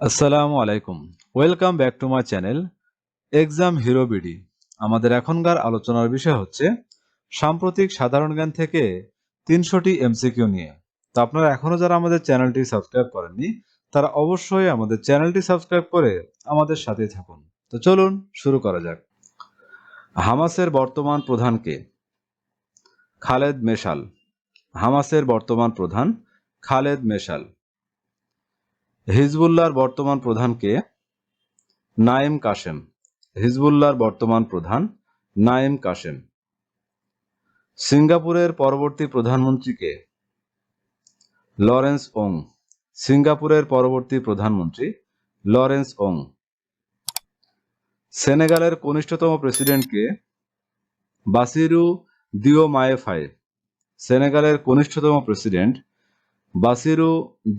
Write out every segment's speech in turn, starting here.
আসসালামু আলাইকুম। Welcome back to my channel exam hero BD. আমাদের এখনকার আলোচনার বিষয় হচ্ছে সাম্প্রতিক সাধারণ জ্ঞান থেকে 300টি এমসিকিউ নিয়ে। তো আপনারা এখনো যারা আমাদের চ্যানেলটি সাবস্ক্রাইব করেননি তারা অবশ্যই আমাদের চ্যানেলটি সাবস্ক্রাইব করে আমাদের সাথে থাকুন। তো চলুন শুরু করা যাক। হামাসের বর্তমান প্রধান কে? খালেদ মেশাল। হামাসের বর্তমান প্রধান খালেদ মেশাল। হিজবুল্লাহর বর্তমান প্রধান কে? নাইম কাশেম। হিজবুল্লাহর বর্তমান প্রধান নাইম কাশেম। সিঙ্গাপুরের পরবর্তী প্রধানমন্ত্রী কে? লরেন্স ওং। সিঙ্গাপুরের পরবর্তী প্রধানমন্ত্রী লরেন্স ওং। সেনেগালের কনিষ্ঠতম প্রেসিডেন্ট কে? বাসিরু দিওমায়ে ফায়ে। সেনেগালের কনিষ্ঠতম প্রেসিডেন্ট বাসিরু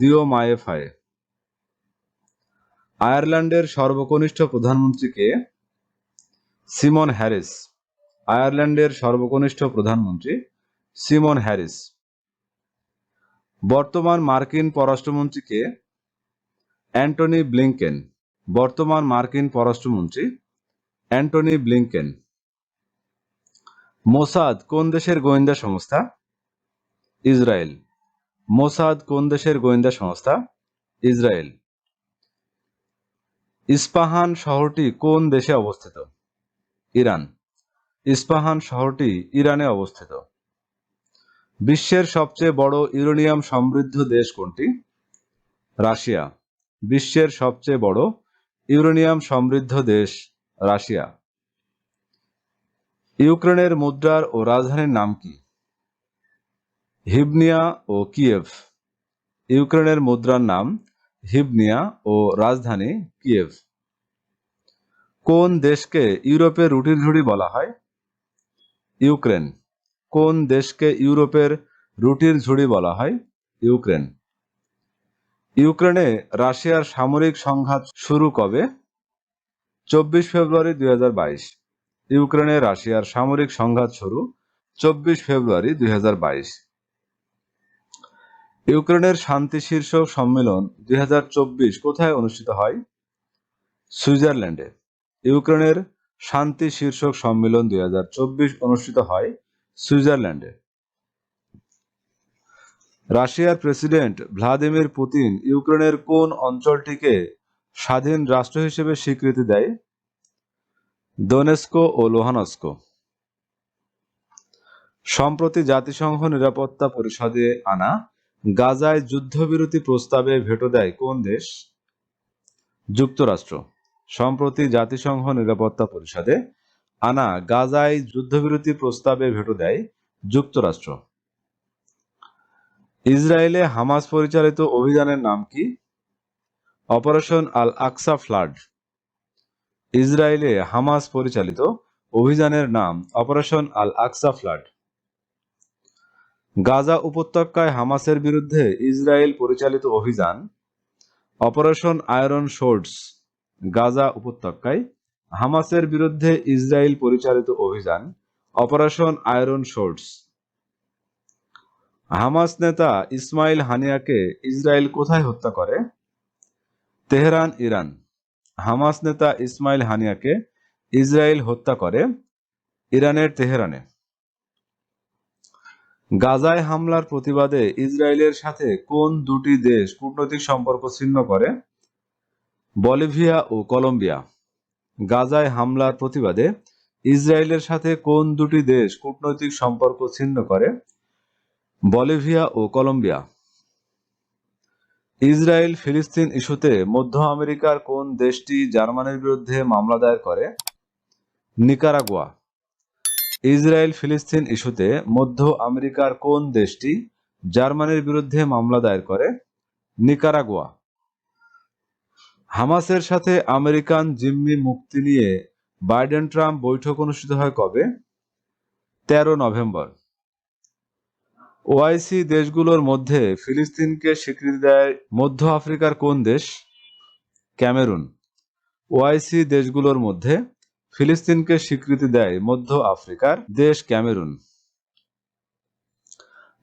দিওমায়ে ফায়ে। আয়ারল্যান্ডের সর্বকনিষ্ঠ প্রধানমন্ত্রী কে? Simon Harris. আয়ারল্যান্ডের সর্বকনিষ্ঠ প্রধানমন্ত্রী সিমন হ্যারিস। বর্তমান মার্কিন পররাষ্ট্রমন্ত্রী কে? Antony Blinken. বর্তমান মার্কিন পররাষ্ট্রমন্ত্রী অ্যান্টনি ব্লিংকেন। মোসাদ কোন দেশের গোয়েন্দা সংস্থা? ইসরায়েল। মোসাদ কোন দেশের গোয়েন্দা সংস্থা? ইসরায়েল। ইস্পাহান শহরটি কোন দেশে অবস্থিত? ইরান। ইস্পাহান শহরটি ইরানে অবস্থিত। বিশ্বের সবচেয়ে বড় ইউরেনিয়াম সমৃদ্ধ দেশ কোনটি? রাশিয়া। বিশ্বের সবচেয়ে বড় ইউরেনিয়াম সমৃদ্ধ দেশ রাশিয়া। ইউক্রেনের মুদ্রার ও রাজধানীর নাম কি? হিবনিয়া ও কিয়েভ। ইউক্রেনের মুদ্রার নাম হিবনিয়া ও রাজধানী কিয়েভ। কোন দেশকে ইউরোপের রুটির ঝুড়ি বলা হয়? ইউক্রেন। কোন দেশকে ইউরোপের রুটির ঝুড়ি বলা হয়? ইউক্রেন। ইউক্রেনে রাশিয়ার সামরিক সংঘাত শুরু কবে? 24 ফেব্রুয়ারি 2022। ইউক্রেনে রাশিয়ার সামরিক সংঘাত শুরু 24 ফেব্রুয়ারি 2022। ইউক্রেনের শান্তি শীর্ষক সম্মেলন 2024 কোথায় অনুষ্ঠিত হয়? সুইজারল্যান্ডে। ইউক্রেনের শান্তি শীর্ষক সম্মেলন 2024 অনুষ্ঠিত হয় সুইজারল্যান্ডে। রাশিয়ার প্রেসিডেন্ট ভ্লাদিমির পুতিন ইউক্রেনের কোন অঞ্চলটিকে স্বাধীন রাষ্ট্র হিসেবে স্বীকৃতি দেয়? দোনেস্ক ও লুহানস্ক। সম্প্রতি জাতিসংঘ নিরাপত্তা পরিষদে আনা গাজায় যুদ্ধবিরতি প্রস্তাবে ভেটো দেয় কোন দেশ? যুক্তরাষ্ট্র। সম্প্রতি জাতিসংঘ নিরাপত্তা পরিষদে আনা গাজায় যুদ্ধবিরতি প্রস্তাবে ভেটো দেয় যুক্তরাষ্ট্র। ইসরায়েলে হামাস পরিচালিত অভিযানের নাম কি? অপারেশন আল আকসা ফ্লাড। ইসরায়েলে হামাস পরিচালিত অভিযানের নাম অপারেশন আল আকসা ফ্লাড। গাজা উপত্যকায় হামাসের বিরুদ্ধে ইসরায়েল পরিচালিত অভিযান অপারেশন আয়রন সোর্ডস। গাজা উপত্যকায় হামাসের বিরুদ্ধে ইসরায়েল পরিচালিত অভিযান অপারেশন আয়রন সোর্ডস। হামাস নেতা ইসমাইল হানিয়াকে ইসরায়েল কোথায় হত্যা করে? Tehran, Iran. হামাস নেতা ইসমাইল হানিয়াকে ইসরায়েল হত্যা করে ইরানের তেহরানে। গাজায় হামলার প্রতিবাদে ইসরায়েলের সাথে কোন দুটি দেশ কূটনৈতিক সম্পর্ক ছিন্ন করে? বলিভিয়া ও কলম্বিয়া। গাজায় হামলার প্রতিবাদে ইসরায়েলের সাথে কোন দুটি দেশ কূটনৈতিক সম্পর্ক ছিন্ন করে? বলিভিয়া ও কলম্বিয়া। ইসরায়েল ফিলিস্তিন ইস্যুতে মধ্য আমেরিকার কোন দেশটি জার্মানির বিরুদ্ধে মামলা দায়ের করে? নিকারাগুয়া। ইসরায়েল ফিলিস্তিন ইস্যুতে মধ্য আমেরিকার কোন দেশটি জার্মানির বিরুদ্ধে মামলা দায়ের করে? নিকারাগুয়া। হামাসের সাথে আমেরিকান জিম্মি মুক্তি নিয়ে বাইডেন ট্রাম্প বৈঠক অনুষ্ঠিত হয় কবে? 13 নভেম্বর। ওআইসি দেশগুলোর মধ্যে ফিলিস্তিনকে স্বীকৃতি দেয় মধ্য আফ্রিকার কোন দেশ? ক্যামেরুন। ওআইসি দেশগুলোর মধ্যে ফিলিস্তিনকে স্বীকৃতি দেয় মধ্য আফ্রিকার দেশ ক্যামেরুন।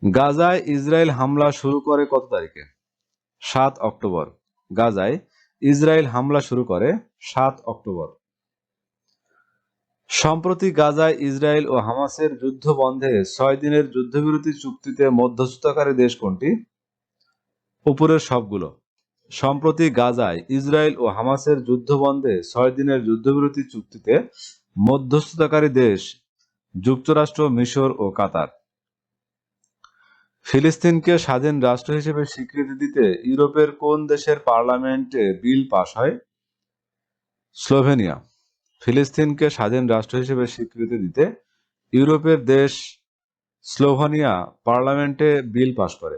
গাজায় ইসরায়েল হামলা শুরু করে কত তারিখে? 7 অক্টোবর। গাজায় ইসরায়েল হামলা শুরু করে 7 অক্টোবর। সম্প্রতি গাজায় ইসরায়েল ও হামাসের যুদ্ধ বন্ধে 6 দিনের যুদ্ধবিরতি চুক্তিতে মধ্যস্থতাকারী দেশ কোনটি? উপরের সবগুলো। সম্প্রতি গাজায় ইসরায়েল ও হামাসের যুদ্ধ বন্ধে 6 দিনের যুদ্ধবিরতি চুক্তিতে মধ্যস্থতাকারী দেশ যুক্তরাষ্ট্র, মিশর ও কাতার। ফিলিস্তিনকে স্বাধীন রাষ্ট্র হিসেবে স্বীকৃতি দিতে ইউরোপের কোন দেশের পার্লামেন্টে বিল পাস হয়? স্লোভেনিয়া। ফিলিস্তিনকে স্বাধীন রাষ্ট্র হিসেবে স্বীকৃতি দিতে ইউরোপের দেশ স্লোভেনিয়া পার্লামেন্টে বিল পাস করে।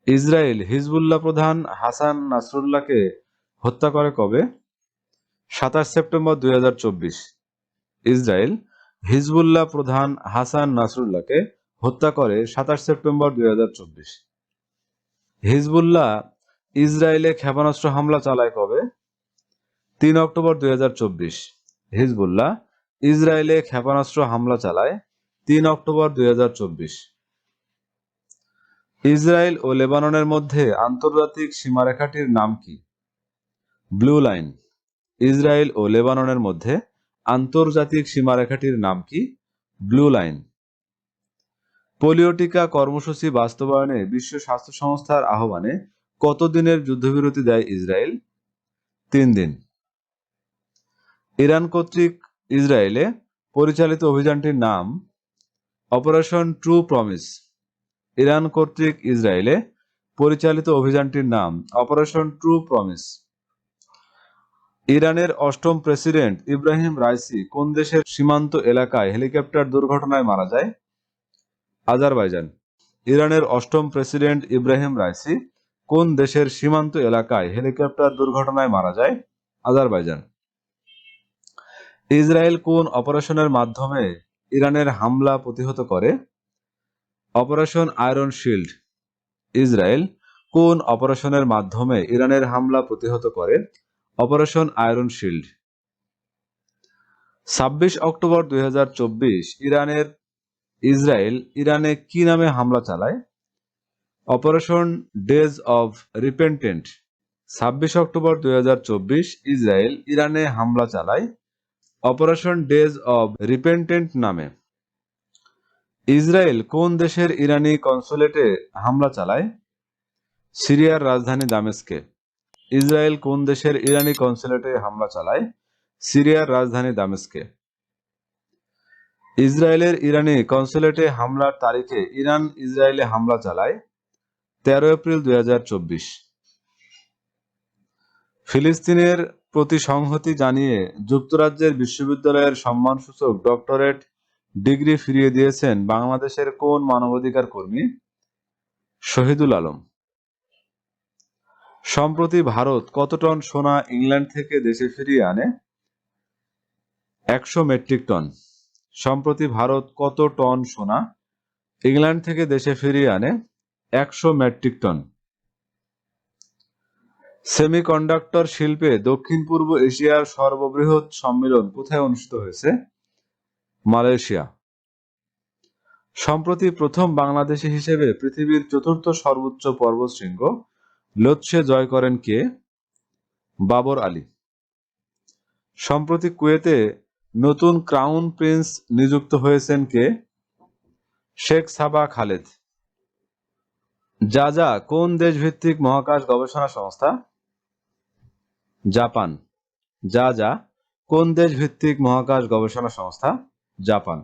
ইসরায়েল হিজবুল্লাহ প্রধান হাসান নাসরুল্লাহকে হত্যা করে কবে? 27 সেপ্টেম্বর 2024। ইসরায়েল হিজবুল্লাহ প্রধান হাসান নাসরুল্লাহকে হত্যা করে 27 সেপ্টেম্বর 2024। হিজবুল্লাহ ইসরায়েলে ক্ষেপণাস্ত্র হামলা চালায় কবে? 3 অক্টোবর 2024। হিজবুল্লাহ ইসরায়েলে ক্ষেপণাস্ত্র হামলা চালায় 3 অক্টোবর 2024। ইসরায়েল ও লেবাননের মধ্যে আন্তর্জাতিক সীমারেখাটির নাম কি? Blue line. ইসরায়েল ও লেবাননের মধ্যে আন্তর্জাতিক সীমারেখাটির নাম কি? Blue line. পোলিও টিকা কর্মসূচি বাস্তবায়নে বিশ্ব স্বাস্থ্য সংস্থার আহ্বানে কত দিনের যুদ্ধবিরতি দেয় ইসরায়েল? 3 দিন। ইরান কর্তৃক ইসরায়েলে পরিচালিত অভিযানটির নাম অপারেশন ট্রু প্রমিস। ইরান কর্তৃক ইসরায়েলে পরিচালিত অভিযানটির নাম অপারেশন ট্রু প্রমিস। ইরানের 8ম প্রেসিডেন্ট ইব্রাহিম রাইসি কোন দেশের সীমান্ত এলাকায় হেলিকপ্টার দুর্ঘটনায় মারা যায়? আজারবাইজান। ইরানের 8ম প্রেসিডেন্ট ইব্রাহিম রাইসি কোন দেশের সীমান্ত এলাকায় হেলিকপ্টার দুর্ঘটনায় মারা যায়? আজারবাইজান। ইসরায়েল কোন অপারেশনের মাধ্যমে ইরানের হামলা প্রতিহত করে? Operation iron shield. ইসরায়েল কোন অপারেশনের মাধ্যমে ইরানের হামলা প্রতিহত করে? Operation iron shield. 26 October 2024 Israel ইরানে কি নামে হামলা চালায়? Operation days of repentant. 26 October 2024 Israel ইরানে হামলা চালায় অপারেশন ডেজ অব রিপেন্টেন্ট নামে। ইসরায়েল কোন দেশের ইরানি কনসুলেটে হামলা চালায়? সিরিয়ার রাজধানী দামেস্কে। ইসরায়েল কোন দেশের ইরানি কনসুলেটে হামলা চালায়? সিরিয়ার রাজধানী দামেস্কে। ইসরায়েলের ইরানি কনসুলেটে হামলার তারিখে ইরান ইসরায়েলে হামলা চালায় 13 এপ্রিল 2024। ফিলিস্তিনের প্রতি সংহতি জানিয়ে যুক্তরাজ্যের বিশ্ববিদ্যালয়ের সম্মানসূচক ডক্টরেট ডিগ্রি ফিরিয়ে দিয়েছেন বাংলাদেশের কোন মানবাধিকার কর্মী? শহীদুল আলম। সম্প্রতি ভারত কত টন সোনা ইংল্যান্ড থেকে দেশে ফিরিয়ে আনে? 100 মেট্রিক টন। সম্প্রতি ভারত কত টন সোনা ইংল্যান্ড থেকে দেশে ফিরিয়ে আনে? 100 মেট্রিক টন। সেমিকন্ডাক্টর শিল্পে দক্ষিণ পূর্ব এশিয়ার সর্ববৃহৎ সম্মেলন কোথায় অনুষ্ঠিত হয়েছে? মালয়েশিয়া। সম্প্রতি প্রথম বাংলাদেশী হিসেবে পৃথিবীর 4র্থ সর্বোচ্চ পর্বতশৃঙ্গ লোৎসে জয় করেন কে? বাবর আলী। সম্প্রতি কুয়েতে নতুন ক্রাউন প্রিন্স নিযুক্ত হয়েছেন কে? শেখ সাবা খালেদ। জাজা কোন দেশভিত্তিক মহাকাশ গবেষণা সংস্থা? জাপান। জাজা কোন দেশভিত্তিক মহাকাশ গবেষণা সংস্থা? জাপান।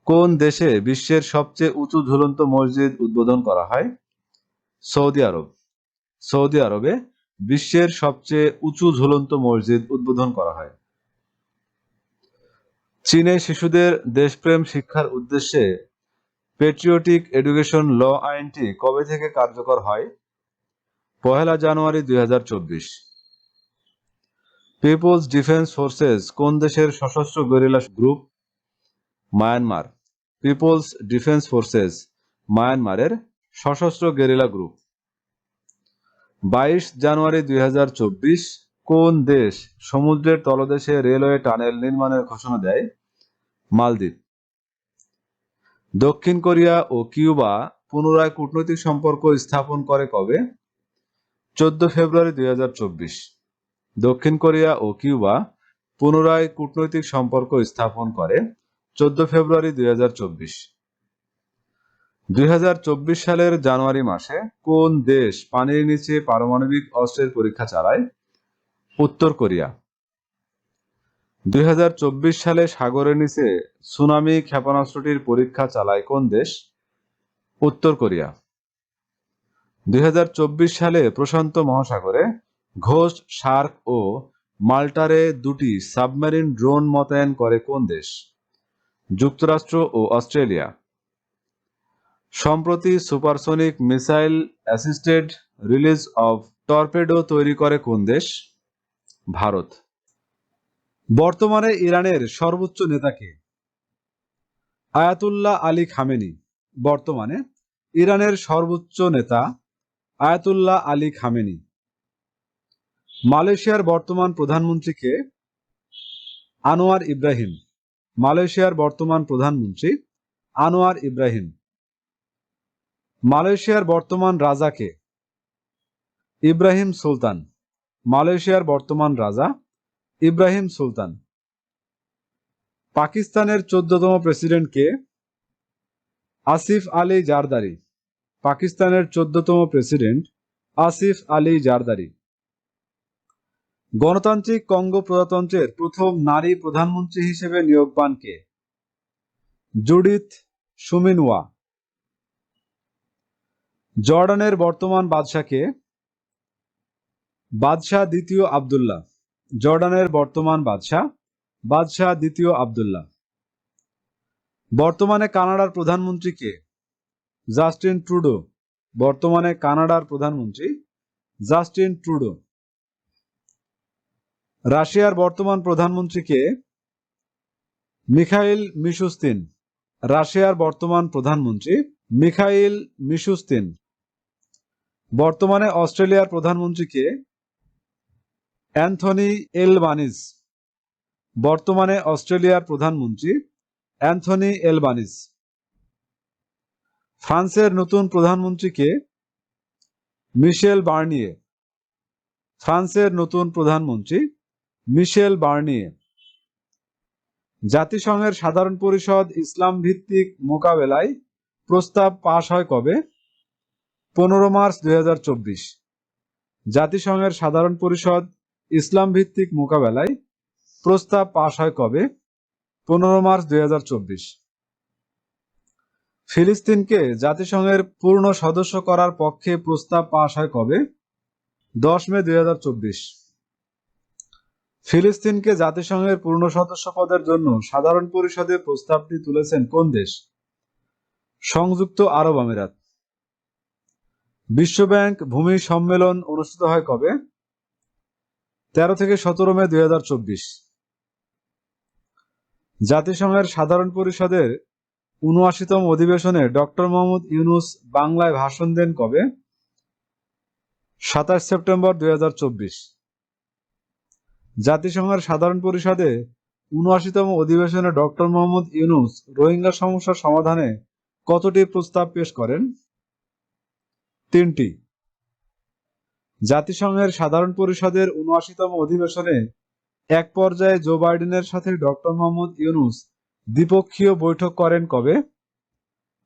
কোন দেশে বিশ্বের সবচেয়ে উঁচু ঝুলন্ত মসজিদ উদ্বোধন করা হয়? সৌদি আরব। সৌদি আরবে বিশ্বের সবচেয়ে উঁচু ঝুলন্ত মসজিদ উদ্বোধন করা হয়। চীনে শিশুদের দেশপ্রেম শিক্ষার উদ্দেশ্যে পেট্রিয়টিক এডুকেশন ল আইনটি কবে থেকে কার্যকর হয়? 1 জানুয়ারি 2024। পিপলস ডিফেন্স ফোর্সেস কোন দেশের সশস্ত্র guerrilla group? Myanmar. People's defence forces মায়ানমারের সশস্ত্র গেরিলা গ্রুপ। 22 জানুয়ারি 2024 কোন দেশ সমুদ্রের তলদেশে রেলওয়ে টানেল নির্মাণের ঘোষণা দেয়? মালদ্বীপ। দক্ষিণ কোরিয়া ও কিউবা পুনরায় কূটনৈতিক সম্পর্ক স্থাপন করে কবে? 14 ফেব্রুয়ারি 2024। দক্ষিণ কোরিয়া ও কিউবা পুনরায় কূটনৈতিক সম্পর্ক স্থাপন করে 14 ফেব্রুয়ারি 2024। 2024 সালের জানুয়ারি মাসে কোন দেশ পানির নিচে পারমাণবিক অস্ত্রের পরীক্ষা চালায়? উত্তর কোরিয়া। 2024 সালে সাগরের নিচে সুনামি ক্ষেপণাস্ত্রটির পরীক্ষা চালায় কোন দেশ? উত্তর কোরিয়া। 2024 সালে প্রশান্ত মহাসাগরে ঘোষ, শার্ক ও মাল্টারে দুটি সাবমেরিন ড্রোন মোতায়েন করে কোন দেশ? যুক্তরাষ্ট্র ও অস্ট্রেলিয়া। সম্প্রতি supersonic missile assisted release of torpedo তৈরি করে কোন দেশ? ভারত। বর্তমানে ইরানের সর্বোচ্চ নেতা কে? Ayatollah Ali Khamenei. বর্তমানে ইরানের সর্বোচ্চ নেতা আয়াতুল্লাহ আলী খামেনি। মালয়েশিয়ার বর্তমান প্রধানমন্ত্রী কে? আনোয়ার ইব্রাহিম। মালয়েশিয়ার বর্তমান প্রধানমন্ত্রী আনোয়ার ইব্রাহিম। মালয়েশিয়ার বর্তমান রাজা কে? ইব্রাহিম সুলতান। মালয়েশিয়ার বর্তমান রাজা ইব্রাহিম সুলতান। পাকিস্তানের 14তম প্রেসিডেন্ট কে? আসিফ আলী জারদারি। পাকিস্তানের 14তম প্রেসিডেন্ট আসিফ আলী জারদারি। গণতান্ত্রিক কঙ্গো প্রজাতন্ত্রের প্রথম নারী প্রধানমন্ত্রী হিসেবে নিয়োগ পান কে? জুডিথ সুমিনওয়া। জর্ডানের বর্তমান বাদশাহ কে? বাদশাহ দ্বিতীয় আব্দুল্লাহ। জর্ডানের বর্তমান বাদশাহ দ্বিতীয় আব্দুল্লাহ। বর্তমানে কানাডার প্রধানমন্ত্রী কে? Justin Trudeau. বর্তমানে কানাডার প্রধানমন্ত্রী জাস্টিন ট্রুডো। রাশিয়ার বর্তমান প্রধানমন্ত্রী কে? মিখাইল মিশুস্তিন। রাশিয়ার বর্তমান প্রধানমন্ত্রী মিখাইল মিশুস্তিন। বর্তমানে অস্ট্রেলিয়ার প্রধানমন্ত্রী কে? Anthony Albanese. বর্তমানে অস্ট্রেলিয়ার প্রধানমন্ত্রী অ্যান্থনি এলবানিজ। ফ্রান্সের নতুন প্রধানমন্ত্রী কে? মিশেল বার্নিয়ে। ফ্রান্সের নতুন প্রধানমন্ত্রী মিশেল বার্নিয়ে। জাতিসংঘের সাধারণ পরিষদ ইসলাম ভিত্তিক মোকাবেলায় প্রস্তাব পাশ হয় কবে? 15 মার্চ 2024। জাতিসংঘের সাধারণ পরিষদ ইসলাম ভিত্তিক মোকাবেলায় প্রস্তাব পাশ হয় কবে? 15 মার্চ 2024। ফিলিস্তিনকে জাতিসংঘের পূর্ণ সদস্য করার পক্ষে প্রস্তাব পাশ হয় কবে? 10 মে 2024। ফিলিস্তিনকে জাতিসংঘের পূর্ণ সদস্য পদের জন্য সাধারণ পরিষদে প্রস্তাবটি তুলেছেন কোন দেশ? সংযুক্ত আরব আমিরাত। বিশ্বব্যাংক ভূমি সম্মেলন অনুষ্ঠিত হয় কবে? 13 থেকে 17 মে 2024। জাতিসংঘের সাধারণ পরিষদের ৭৯তম অধিবেশনে ডক্টর মোহাম্মদ ইউনূস বাংলায় ভাষণ দেন কবে? ২৭ সেপ্টেম্বর 2024। জাতিসংঘের সাধারণ পরিষদে ৭৯তম অধিবেশনে ডক্টর মোহাম্মদ ইউনূস রোহিঙ্গা সমস্যার সমাধানে কতটি প্রস্তাব পেশ করেন? ৩টি। জাতিসংঘের সাধারণ পরিষদের ৭৯তম অধিবেশনে এক পর্যায়ে জো বাইডেনের সাথে ডক্টর মোহাম্মদ ইউনূস দ্বিপক্ষীয় বৈঠক করেন কবে?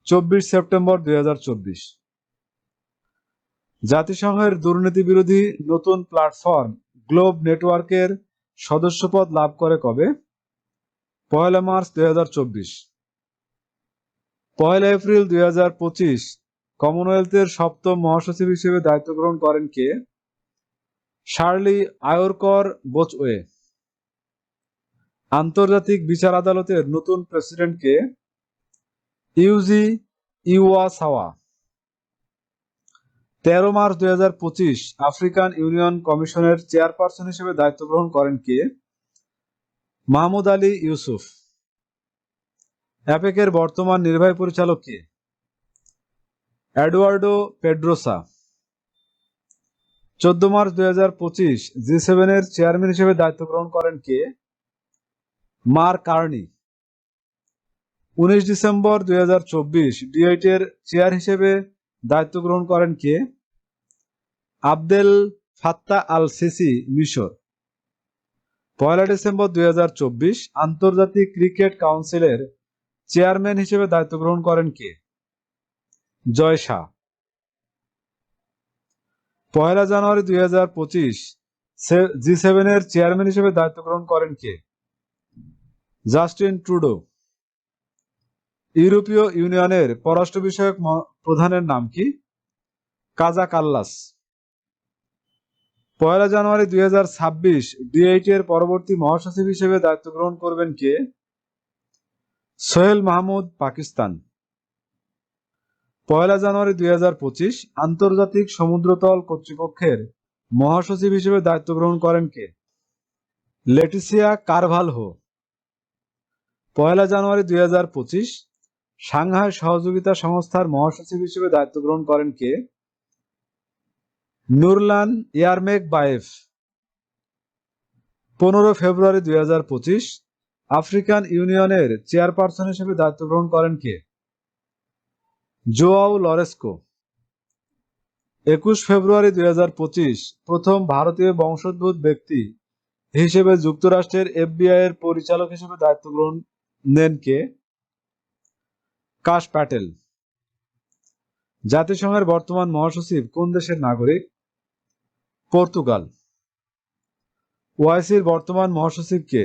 ২৪ সেপ্টেম্বর 2024। জাতিসংঘের দুর্নীতি বিরোধী নতুন প্ল্যাটফর্ম গ্লোব নেটওয়ার্কের সদস্যপদ লাভ করে কবে? ১ মার্চ 2024। ১ এপ্রিল 2025 কমনওয়েলথের ৭ম মহাসচিব হিসেবে দায়িত্ব গ্রহণ করেন কে? শার্লি আয়োরকর বোচওয়ে। আন্তর্জাতিক বিচার আদালতের নতুন প্রেসিডেন্ট কে? Yuji Iwasawa. ১৩ March 2025 African union কমিশনের চেয়ারপারসন হিসেবে দায়িত্ব গ্রহণ করেন কে? মাহমুদ আলী ইউসুফ। অ্যাপেকের বর্তমান নির্বাহী পরিচালক কে? এডুয়ার্ডো পেড্রোসা। ১৪ মার্চ 2025 জি7 এর চেয়ারম্যান হিসেবে দায়িত্ব গ্রহণ করেন কে? Mark Carney. ১৯ ডিসেম্বর 2024 D8 এর চেয়ার হিসেবে দায়িত্ব গ্রহণ করেন কে? আবদেল ফাত্তাহ আল সিসি মিশর। 1 ডিসেম্বর 2024 আন্তর্জাতিক ক্রিকেট কাউন্সিলের চেয়ারম্যান হিসেবে দায়িত্ব গ্রহণ করেন কে? জয় শাহ। 1 জানুয়ারি 2025 জি7 এর চেয়ারম্যান হিসেবে দায়িত্ব গ্রহণ করেন কে? Justin Trudeau. ইউরোপীয় ইউনিয়নের পররাষ্ট্র বিষয়ক প্রধানের নাম কি? কাজা কাল্লাস। 1 জানুয়ারি 2026 D8 এর পরবর্তী মহাসচিব হিসেবে দায়িত্ব গ্রহণ করবেন কে? সোহেল মাহমুদ, পাকিস্তান। 1 জানুয়ারি 2025 আন্তর্জাতিক সমুদ্রতল কর্তৃপক্ষের মহাসচিব হিসেবে দায়িত্ব গ্রহণ করেন কে? লেটিসিয়া কারভালহো। 1 জানুয়ারি 2025 সাংহাই সহযোগিতা সংস্থার মহাসচিব হিসেবে দায়িত্ব গ্রহণ করেন কে? নুরলান ইয়ারমেকবায়েভ। 15 ফেব্রুয়ারি 2025 আফ্রিকান ইউনিয়নের চেয়ারপারসন হিসেবে দায়িত্ব গ্রহণ করেন কে? জোয়াও লরেস্কো। 21 ফেব্রুয়ারি 2025 প্রথম ভারতীয় বংশোদ্ভূত ব্যক্তি হিসেবে যুক্তরাষ্ট্রের FBI এর পরিচালক হিসেবে দায়িত্ব গ্রহণ নেন কে? কাশ প্যাটেল। জাতিসংঘের বর্তমান মহাসচিব কোন দেশের নাগরিক? পর্তুগাল। ওআইসির বর্তমান মহাসচিব কে?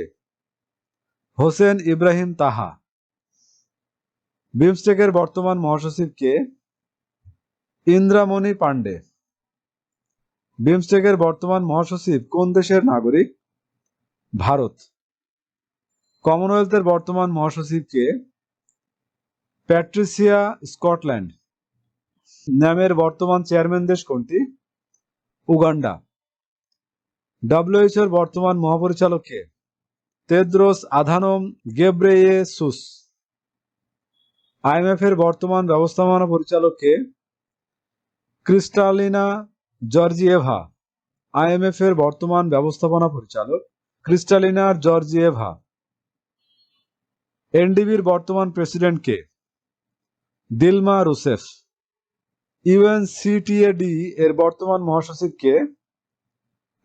হোসেন ইব্রাহিম তাহা। বিমস্টেকের বর্তমান মহাসচিব কে? ইন্দ্রামণি পান্ডে। বিমস্টেকের বর্তমান মহাসচিব কোন দেশের নাগরিক? ভারত। কমনওয়েলথের বর্তমান মহাসচিব কে? Patricia Scotland. ন্যামের বর্তমান চেয়ারম্যান দেশ কোনটি? উগান্ডা। WHO এর বর্তমান মহাপরিচালক কে? Tedros Adhanom Ghebreyesus. IMF এর বর্তমান ব্যবস্থাপনা পরিচালক কে? Kristalina Georgieva. IMF এর বর্তমান ব্যবস্থাপনা পরিচালক ক্রিস্টালিনা জর্জিয়েভা। NDBর বর্তমান প্রেসিডেন্ট কে? দিলমা রুসেফ। UNCTAD এর বর্তমান মহাসচিব কে?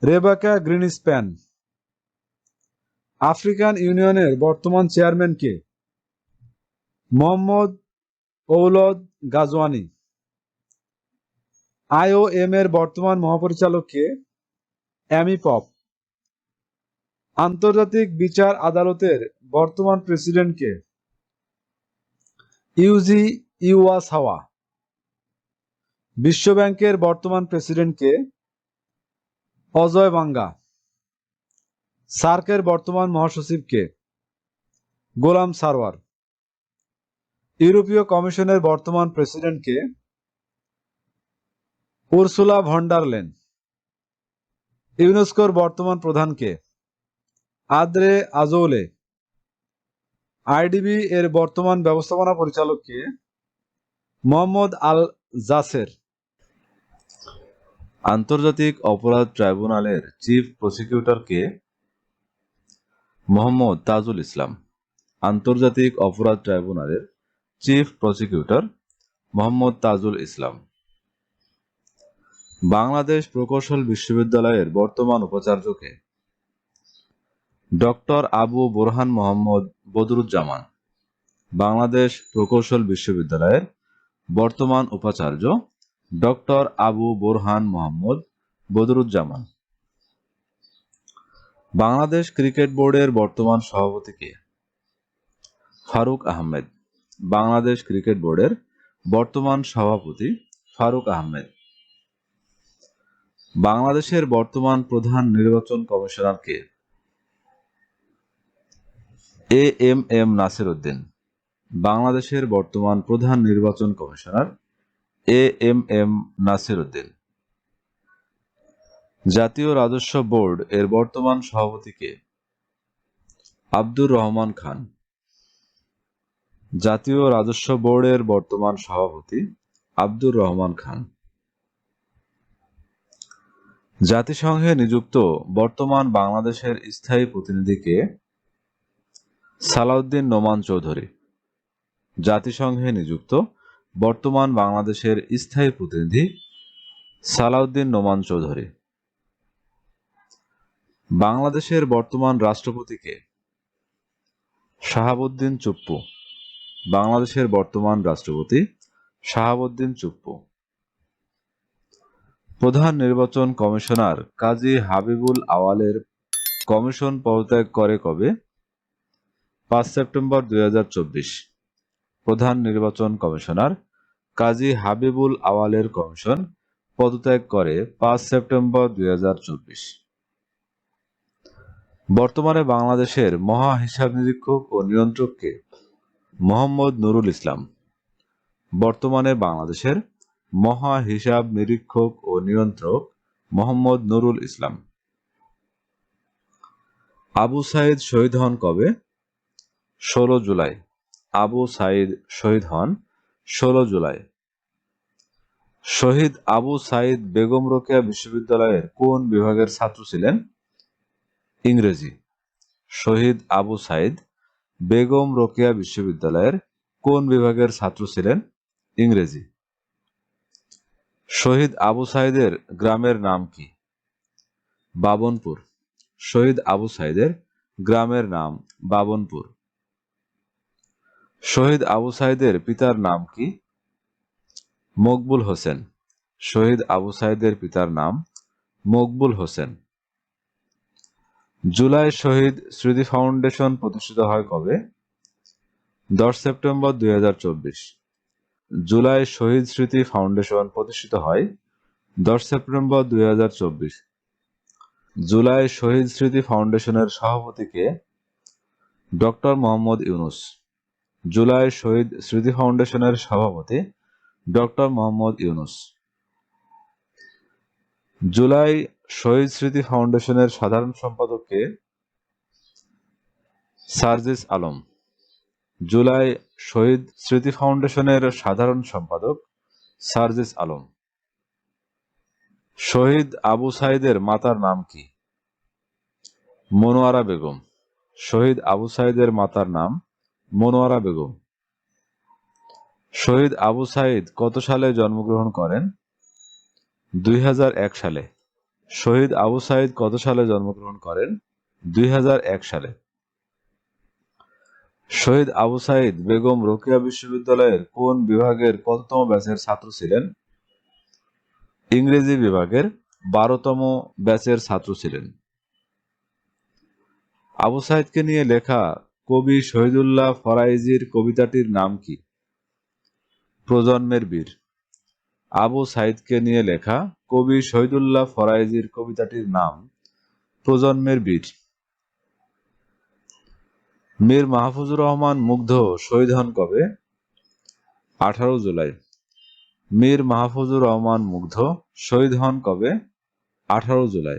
Rebecca Grynspan. আফ্রিকান ইউনিয়নের বর্তমান চেয়ারম্যান কে? মোহাম্মদ ওলদ গাজওয়ানি। IOM এর বর্তমান মহাপরিচালক কে? অ্যামি পপ। আন্তর্জাতিক বিচার আদালতের বর্তমান প্রেসিডেন্ট কে? Yuji Iwasawa. বিশ্ব ব্যাংকের বর্তমান প্রেসিডেন্ট কে? অজয় বাঙ্গা। সার্কের বর্তমান মহাসচিব কে? গোলাম সারওয়ার। ইউরোপীয় কমিশনের বর্তমান প্রেসিডেন্ট কে? Ursula von der Leyen. ইউনেস্কোর বর্তমান প্রধান কে? আদ্রে আজৌলে। IDB এর বর্তমান ব্যবস্থাপনা পরিচালক কে? মোহাম্মদ আল জাসের। আন্তর্জাতিক অপরাধ ট্রাইব্যুনালের চিফ প্রসিকিউটর কে? মোহাম্মদ তাজুল ইসলাম। আন্তর্জাতিক অপরাধ ট্রাইব্যুনালের চিফ প্রসিকিউটর মোহাম্মদ তাজুল ইসলাম। বাংলাদেশ প্রকৌশল বিশ্ববিদ্যালয়ের বর্তমান উপাচার্য কে? ডক্টর আবু বোরহান মোহাম্মদ বদরুজ্জামান। বাংলাদেশ প্রকৌশল বিশ্ববিদ্যালয়ের বর্তমান উপাচার্য ডক্টর আবু বোরহান মোহাম্মদ বদরুজ্জামান। বাংলাদেশ ক্রিকেট বোর্ডের বর্তমান সভাপতি কে? ফারুক আহমেদ। বাংলাদেশ ক্রিকেট বোর্ডের বর্তমান সভাপতি ফারুক আহমেদ। বাংলাদেশের বর্তমান প্রধান নির্বাচন কমিশনার কে? AMM নাসির উদ্দিন। বাংলাদেশের বর্তমান প্রধান নির্বাচন কমিশনার AMM নাসির উদ্দিন। জাতীয় রাজস্ব বোর্ড এর বর্তমান সভাপতি কে? আব্দুর রহমান খান। জাতীয় রাজস্ব বোর্ডের বর্তমান সভাপতি আব্দুর রহমান খান। জাতিসংঘে নিযুক্ত বর্তমান বাংলাদেশের স্থায়ী প্রতিনিধি কে? সালাউদ্দিন নোমান চৌধুরী। জাতিসংঘে নিযুক্ত বর্তমান বাংলাদেশের স্থায়ী প্রতিনিধি সালাউদ্দিন নোমান চৌধুরী। বাংলাদেশের বর্তমান রাষ্ট্রপতি কে? শাহাবুদ্দিন চুপ্পু। বাংলাদেশের বর্তমান রাষ্ট্রপতি শাহাবুদ্দিন চুপ্পু। প্রধান নির্বাচন কমিশনার কাজী হাবিবুল আওয়ালের কমিশন পদত্যাগ করে কবে? 5 সেপ্টেম্বর 2024। প্রধান নির্বাচন কমিশনার কাজী হাবিবুল আওয়ালের কমিশন পদত্যাগ করে 5 সেপ্টেম্বর 2024। বর্তমানে বাংলাদেশের মহা হিসাব নিরীক্ষক ও নিয়ন্ত্রক কে? মোহাম্মদ নুরুল ইসলাম। বর্তমানে বাংলাদেশের মহা হিসাব নিরীক্ষক ও নিয়ন্ত্রক মোহাম্মদ নুরুল ইসলাম। আবু সাইদ শহীদ হন কবে? 16 জুলাই। আবু সাইদ শহীদ হন 16 জুলাই। শহীদ আবু সাইদ বেগম রোকেয়া বিশ্ববিদ্যালয়ের কোন বিভাগের ছাত্র ছিলেন? ইংরেজি। শহীদ আবু সাইদ বেগম রোকেয়া বিশ্ববিদ্যালয়ের কোন বিভাগের ছাত্র ছিলেন? ইংরেজি। শহীদ আবু সাইদের গ্রামের নাম কি? বাবনপুর। শহীদ আবু সাইদের গ্রামের নাম বাবনপুর। শহীদ আবু সাইদের পিতার নাম কি? মকবুল হোসেন। শহীদ আবু সাইদের পিতার নাম মকবুল হোসেন। জুলাই শহীদ স্মৃতি ফাউন্ডেশন প্রতিষ্ঠিত হয় কবে? 10 সেপ্টেম্বর 2024। জুলাই শহীদ স্মৃতি ফাউন্ডেশন প্রতিষ্ঠিত হয় 10 সেপ্টেম্বর 2024। জুলাই শহীদ স্মৃতি ফাউন্ডেশনের সভাপতি কে? ডক্টর মোহাম্মদ ইউনূস। জুলাই শহীদ স্মৃতি ফাউন্ডেশনের সভাপতি ডক্টর মোহাম্মদ ইউনূস। জুলাই শহীদ স্মৃতি ফাউন্ডেশনের সাধারণ সম্পাদক কে? সার্জিস আলম। জুলাই শহীদ স্মৃতি ফাউন্ডেশনের সাধারণ সম্পাদক সার্জিস আলম। শহীদ আবু সাইদের মাতার নাম কি? মনোয়ারা বেগম। শহীদ আবু সাইদের মাতার নাম মনোয়ারা বেগম। শহীদ আবু সাইদ কত সালে জন্মগ্রহণ করেন? 2001 সালে। শহীদ আবু সাইদ কত সালে জন্মগ্রহণ করেন? 2001 সালে। শহীদ আবু সাইদ বেগম রোকেয়া বিশ্ববিদ্যালয়ের কোন বিভাগের কততম ব্যাচের ছাত্র ছিলেন? ইংরেজি বিভাগের 12তম ব্যাচের ছাত্র ছিলেন। আবু সাইদকে নিয়ে লেখা কবি শহীদুল্লাহ ফরাইজির কবিতাটির নাম কি? প্রজন্মের বীর। আবু সাইদকে নিয়ে লেখা কবি শহীদুল্লাহ ফরাইজির কবিতাটির নাম প্রজন্মের বীর। মীর মাহফুজুর রহমান মুগ্ধ শহীদ হন কবে? 18 জুলাই। মীর মাহফুজুর রহমান মুগ্ধ শহীদ হন কবে? 18 জুলাই।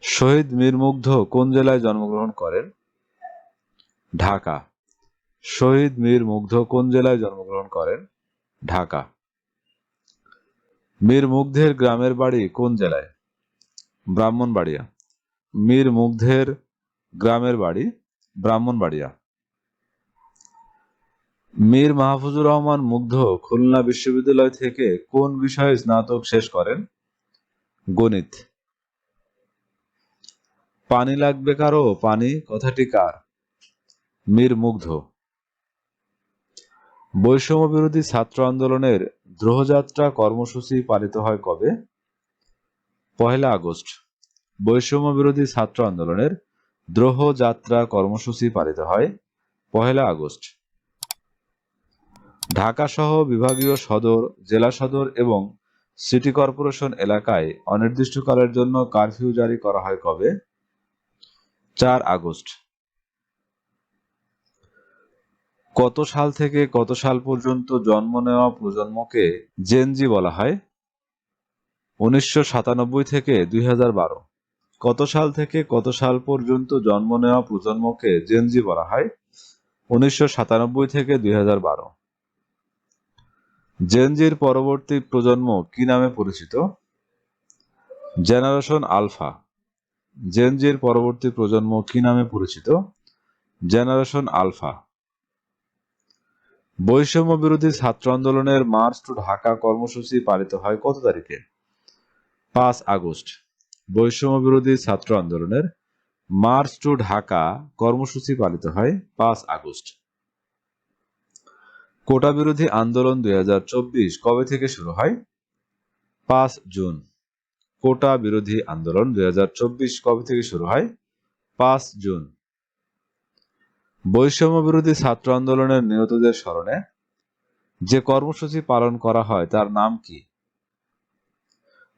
শহীদ মীর মুগ্ধ কোন জেলায় জন্মগ্রহণ করেন? ঢাকা। শহীদ মীর মুগ্ধ কোন জেলায় জন্মগ্রহণ করেন? ঢাকা। মীর মুগ্ধের গ্রামের বাড়ি কোন জেলায়? ব্রাহ্মণবাড়িয়া। মীর মুগ্ধের গ্রামের বাড়ি ব্রাহ্মণবাড়িয়া। মীর মাহফুজুর রহমান মুগ্ধ খুলনা বিশ্ববিদ্যালয় থেকে কোন বিষয়ে স্নাতক শেষ করেন? গণিত। পানি লাগবে কারো পানি কথাটি কার? মীর মুগ্ধ। বৈষম্য বিরোধী ছাত্র আন্দোলনের দ্রোহযাত্রা কর্মসূচি পালিত হয় কবে? 1 আগস্ট। বৈষম্য বিরোধী ছাত্র আন্দোলনের দ্রোহ যাত্রা কর্মসূচি পালিত হয় 1 আগস্ট। ঢাকা সহ বিভাগীয় সদর, জেলা সদর এবং সিটি কর্পোরেশন এলাকায় অনির্দিষ্টকালের জন্য কারফিউ জারি করা হয় কবে? 4 আগস্ট। কত সাল থেকে কত সাল পর্যন্ত জন্ম নেওয়া প্রজন্মকে জেনজি বলা হয়? 1997 থেকে 2012। কত সাল থেকে কত সাল পর্যন্ত জন্ম নেওয়া প্রজন্মকে জেনজি বলা হয়? 1997 থেকে 2012। জেনজির পরবর্তী প্রজন্ম কি নামে পরিচিত? Generation alpha. জেনজির পরবর্তী প্রজন্ম কি নামে পরিচিত? Generation alpha. বৈষম্য বিরোধী ছাত্র আন্দোলনের মার্চ টু ঢাকা কর্মসূচি পালিত হয় কত তারিখে? 5 আগস্ট। বৈষম্য বিরোধী ছাত্র আন্দোলনের মার্চ টু ঢাকা কর্মসূচি পালিত হয় 5 আগস্ট। কোটা বিরোধী আন্দোলন 2024 কবে থেকে শুরু হয়? 5 জুন। কোটা বিরোধী আন্দোলন 2024 কবে থেকে শুরু হয়? 5 জুন। বৈষম্য বিরোধী ছাত্র আন্দোলনের নিহতদের স্মরণে যে কর্মসূচি পালন করা হয় তার নাম কি?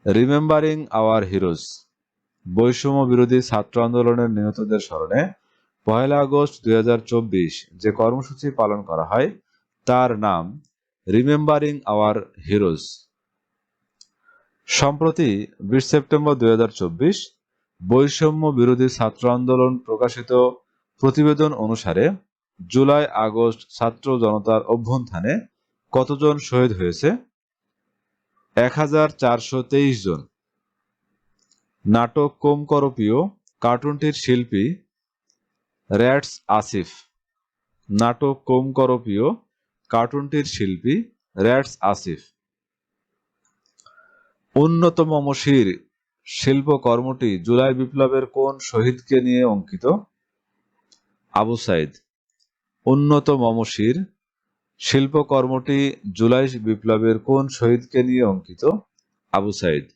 Remembering hour heroes. বৈষম্য বিরোধী ছাত্র আন্দোলনের নিহতদের স্মরণে 1 আগস্ট 2024 যে কর্মসূচি পালন করা হয় তার নাম রিমেম্বারিং আওয়ার হিরোজ। সম্প্রতি 20 সেপ্টেম্বর 2024 বৈষম্য বিরোধী ছাত্র আন্দোলন প্রকাশিত প্রতিবেদন অনুসারে জুলাই আগস্ট ছাত্র জনতার অভ্যুত্থানে কতজন শহীদ হয়েছে? 1423 জন। নাটক কোমকরপীয় কার্টুনটির শিল্পী র্যাটস আসিফ। নাটক কোমকরপীয় কার্টুনটির শিল্পী র্যাটস আসিফ। উন্নত মমশির শিল্পকর্মটি জুলাই বিপ্লবের কোন শহীদকে নিয়ে অঙ্কিত? আবু সাইদ। উন্নত মমশির শিল্পকর্মটি জুলাই বিপ্লবের কোন শহীদকে নিয়ে অঙ্কিত? আবু সাইদ।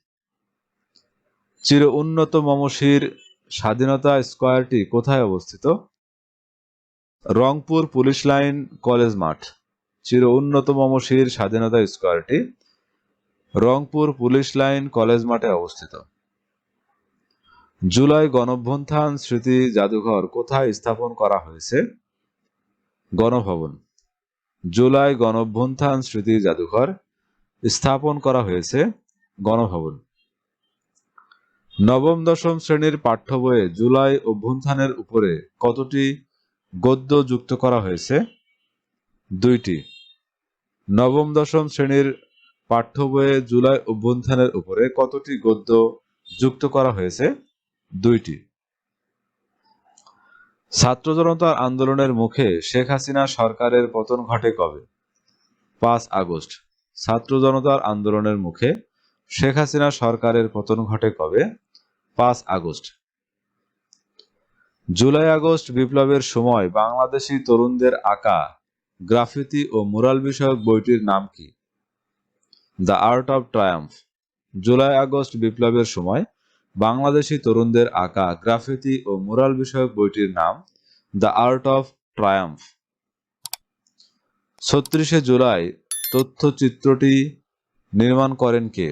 চির উন্নত মমশির স্বাধীনতা স্কয়ারটি কোথায় অবস্থিত? রংপুর পুলিশ লাইন কলেজ মাঠ। চির উন্নত মমশির স্বাধীনতা স্কয়ারটি রংপুর পুলিশ লাইন কলেজ মাঠে অবস্থিত। জুলাই গণঅভ্যুত্থান স্মৃতি জাদুঘর কোথায় স্থাপন করা হয়েছে? গণভবন। জুলাই গণঅভ্যুত্থান স্মৃতি জাদুঘর স্থাপন করা হয়েছে গণভবন। নবম দশম শ্রেণীর পাঠ্য বইয়ে জুলাই অভ্যুত্থানের উপরে কতটি গদ্য যুক্ত করা হয়েছে? 2টি। নবম দশম শ্রেণীর পাঠ্য বইয়ে জুলাই অভ্যুত্থানের উপরে কতটি গদ্য যুক্ত করা হয়েছে? 2টি। ছাত্র জনতার আন্দোলনের মুখে শেখ হাসিনা সরকারের পতন ঘটে কবে? 5 আগস্ট। ছাত্র জনতার আন্দোলনের মুখে শেখ হাসিনা সরকারের পতন ঘটে কবে? 5 আগস্ট। জুলাই আগস্ট বিপ্লবের সময় বাংলাদেশি তরুণদের আঁকা গ্রাফিতি ও মুরাল বিষয়ক বইটির নাম কি? The art of Triumf. July August বিপ্লবের সময় বাংলাদেশি তরুণদের আঁকা গ্রাফিতি ও মুরাল বিষয়ক বইটির নাম দ্য আর্ট অফ ট্রায়াম্ফ। 36শে জুলাই তথ্যচিত্রটি নির্মাণ করেন কে?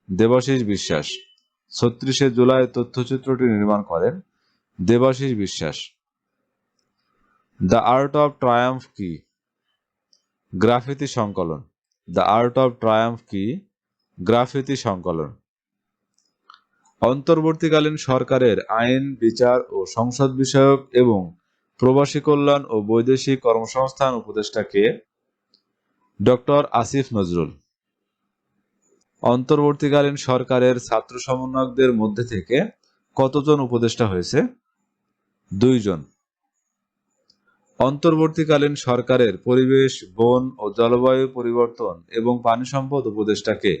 দেবাশিস বিশ্বাস। 36শে জুলাই তথ্যচিত্রটি নির্মাণ করেন দেবাশিস বিশ্বাস। দ্য আর্ট অফ ট্রায়াম্ফ কি? গ্রাফিতি সংকলন। দ্য আর্ট অফ ট্রায়াম্ফ কি? গ্রাফিতি সংকলন। অন্তর্বর্তীকালীন সরকারের আইন, বিচার ও সংসদ বিষয়ক এবং প্রবাসী কল্যাণ ও বৈদেশিক কর্মসংস্থান উপদেষ্টা কে? ডক্টর আসিফ নজরুল। অন্তর্বর্তীকালীন সরকারের ছাত্র সমন্বয়কদের মধ্যে থেকে কতজন উপদেষ্টা হয়েছে? 2 জন। অন্তর্বর্তীকালীন সরকারের পরিবেশ, বন ও জলবায়ু পরিবর্তন এবং পানি সম্পদ উপদেষ্টা কে?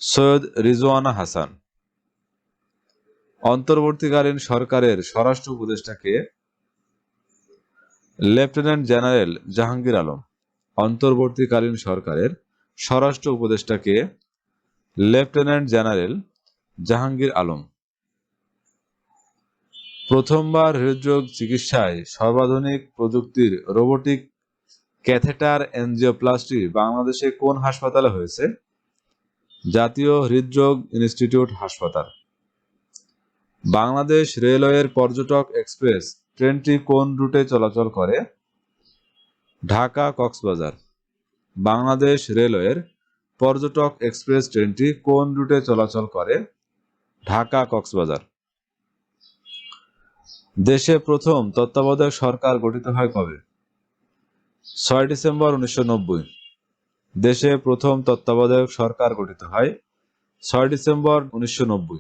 সৈয়দ রিজওয়ানা হাসান। অন্তর্বর্তীকালীন সরকারের স্বরাষ্ট্র উপদেষ্টা কে? Lieutenant general Jahangir Alam. অন্তর্বর্তীকালীন সরকারের স্বরাষ্ট্র উপদেষ্টা কে? Lieutenant general Jahangir Alam. প্রথমবার হৃদরোগ চিকিৎসায় সর্বাধুনিক প্রযুক্তির রোবোটিক ক্যাথেটার এনজিওপ্লাস্টি বাংলাদেশে কোন হাসপাতালে হয়েছে? জাতীয় হৃদরোগ ইনস্টিটিউট হাসপাতাল। বাংলাদেশ রেলওয়ের পর্যটক এক্সপ্রেস ট্রেনটি কোন রুটে চলাচল করে? ঢাকা কক্সবাজার। বাংলাদেশ রেলওয়ের পর্যটক এক্সপ্রেস ট্রেনটি কোন রুটে চলাচল করে? ঢাকা কক্সবাজার। দেশে প্রথম তত্ত্বাবধায়ক সরকার গঠিত হয় কবে? 6 ডিসেম্বর 1990। দেশে প্রথম তত্ত্বাবধায়ক সরকার গঠিত হয় 6 ডিসেম্বর 1990।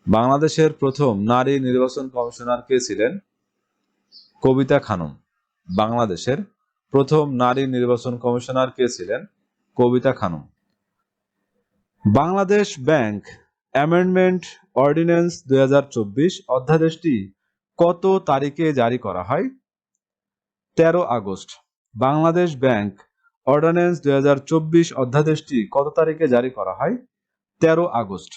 বাংলাদেশের প্রথম নারী নির্বাচন কমিশনার কে ছিলেন? কবিতা খানম। বাংলাদেশের প্রথম নারী নির্বাচন কমিশনার কে ছিলেন? Kabita Khanam. Bangladesh bank amendment ordinance 2024 অধ্যাদেশটি কত তারিখে জারি করা হয়? 13 আগস্ট। বাংলাদেশ ব্যাংক অর্ডিন্যান্স 2024 অধ্যাদেশটি কত তারিখে জারি করা হয়? 13 আগস্ট।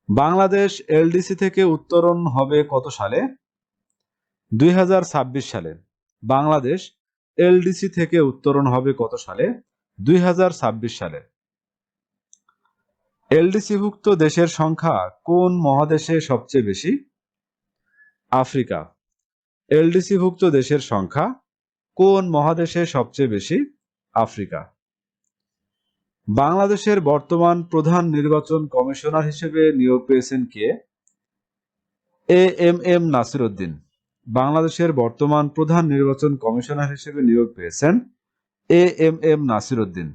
বাংলাদেশ এলডিসি থেকে উত্তরণ হবে কত সালে? 2026 সালে। বাংলাদেশ এলডিসি থেকে উত্তরণ হবে কত সালে? 2026 সালে। এলডিসিভুক্ত দেশের সংখ্যা কোন মহাদেশে সবচেয়ে বেশি? আফ্রিকা। এলডিসিভুক্ত দেশের সংখ্যা কোন মহাদেশে সবচেয়ে বেশি? আফ্রিকা। বাংলাদেশের বর্তমান প্রধান নির্বাচন কমিশনার হিসেবে নিয়োগ পেয়েছেন কে? এএমএম নাসির উদ্দিন। বাংলাদেশের বর্তমান প্রধান নির্বাচন কমিশনার হিসেবে নিয়োগ পেয়েছেন এএমএম নাসির উদ্দিন।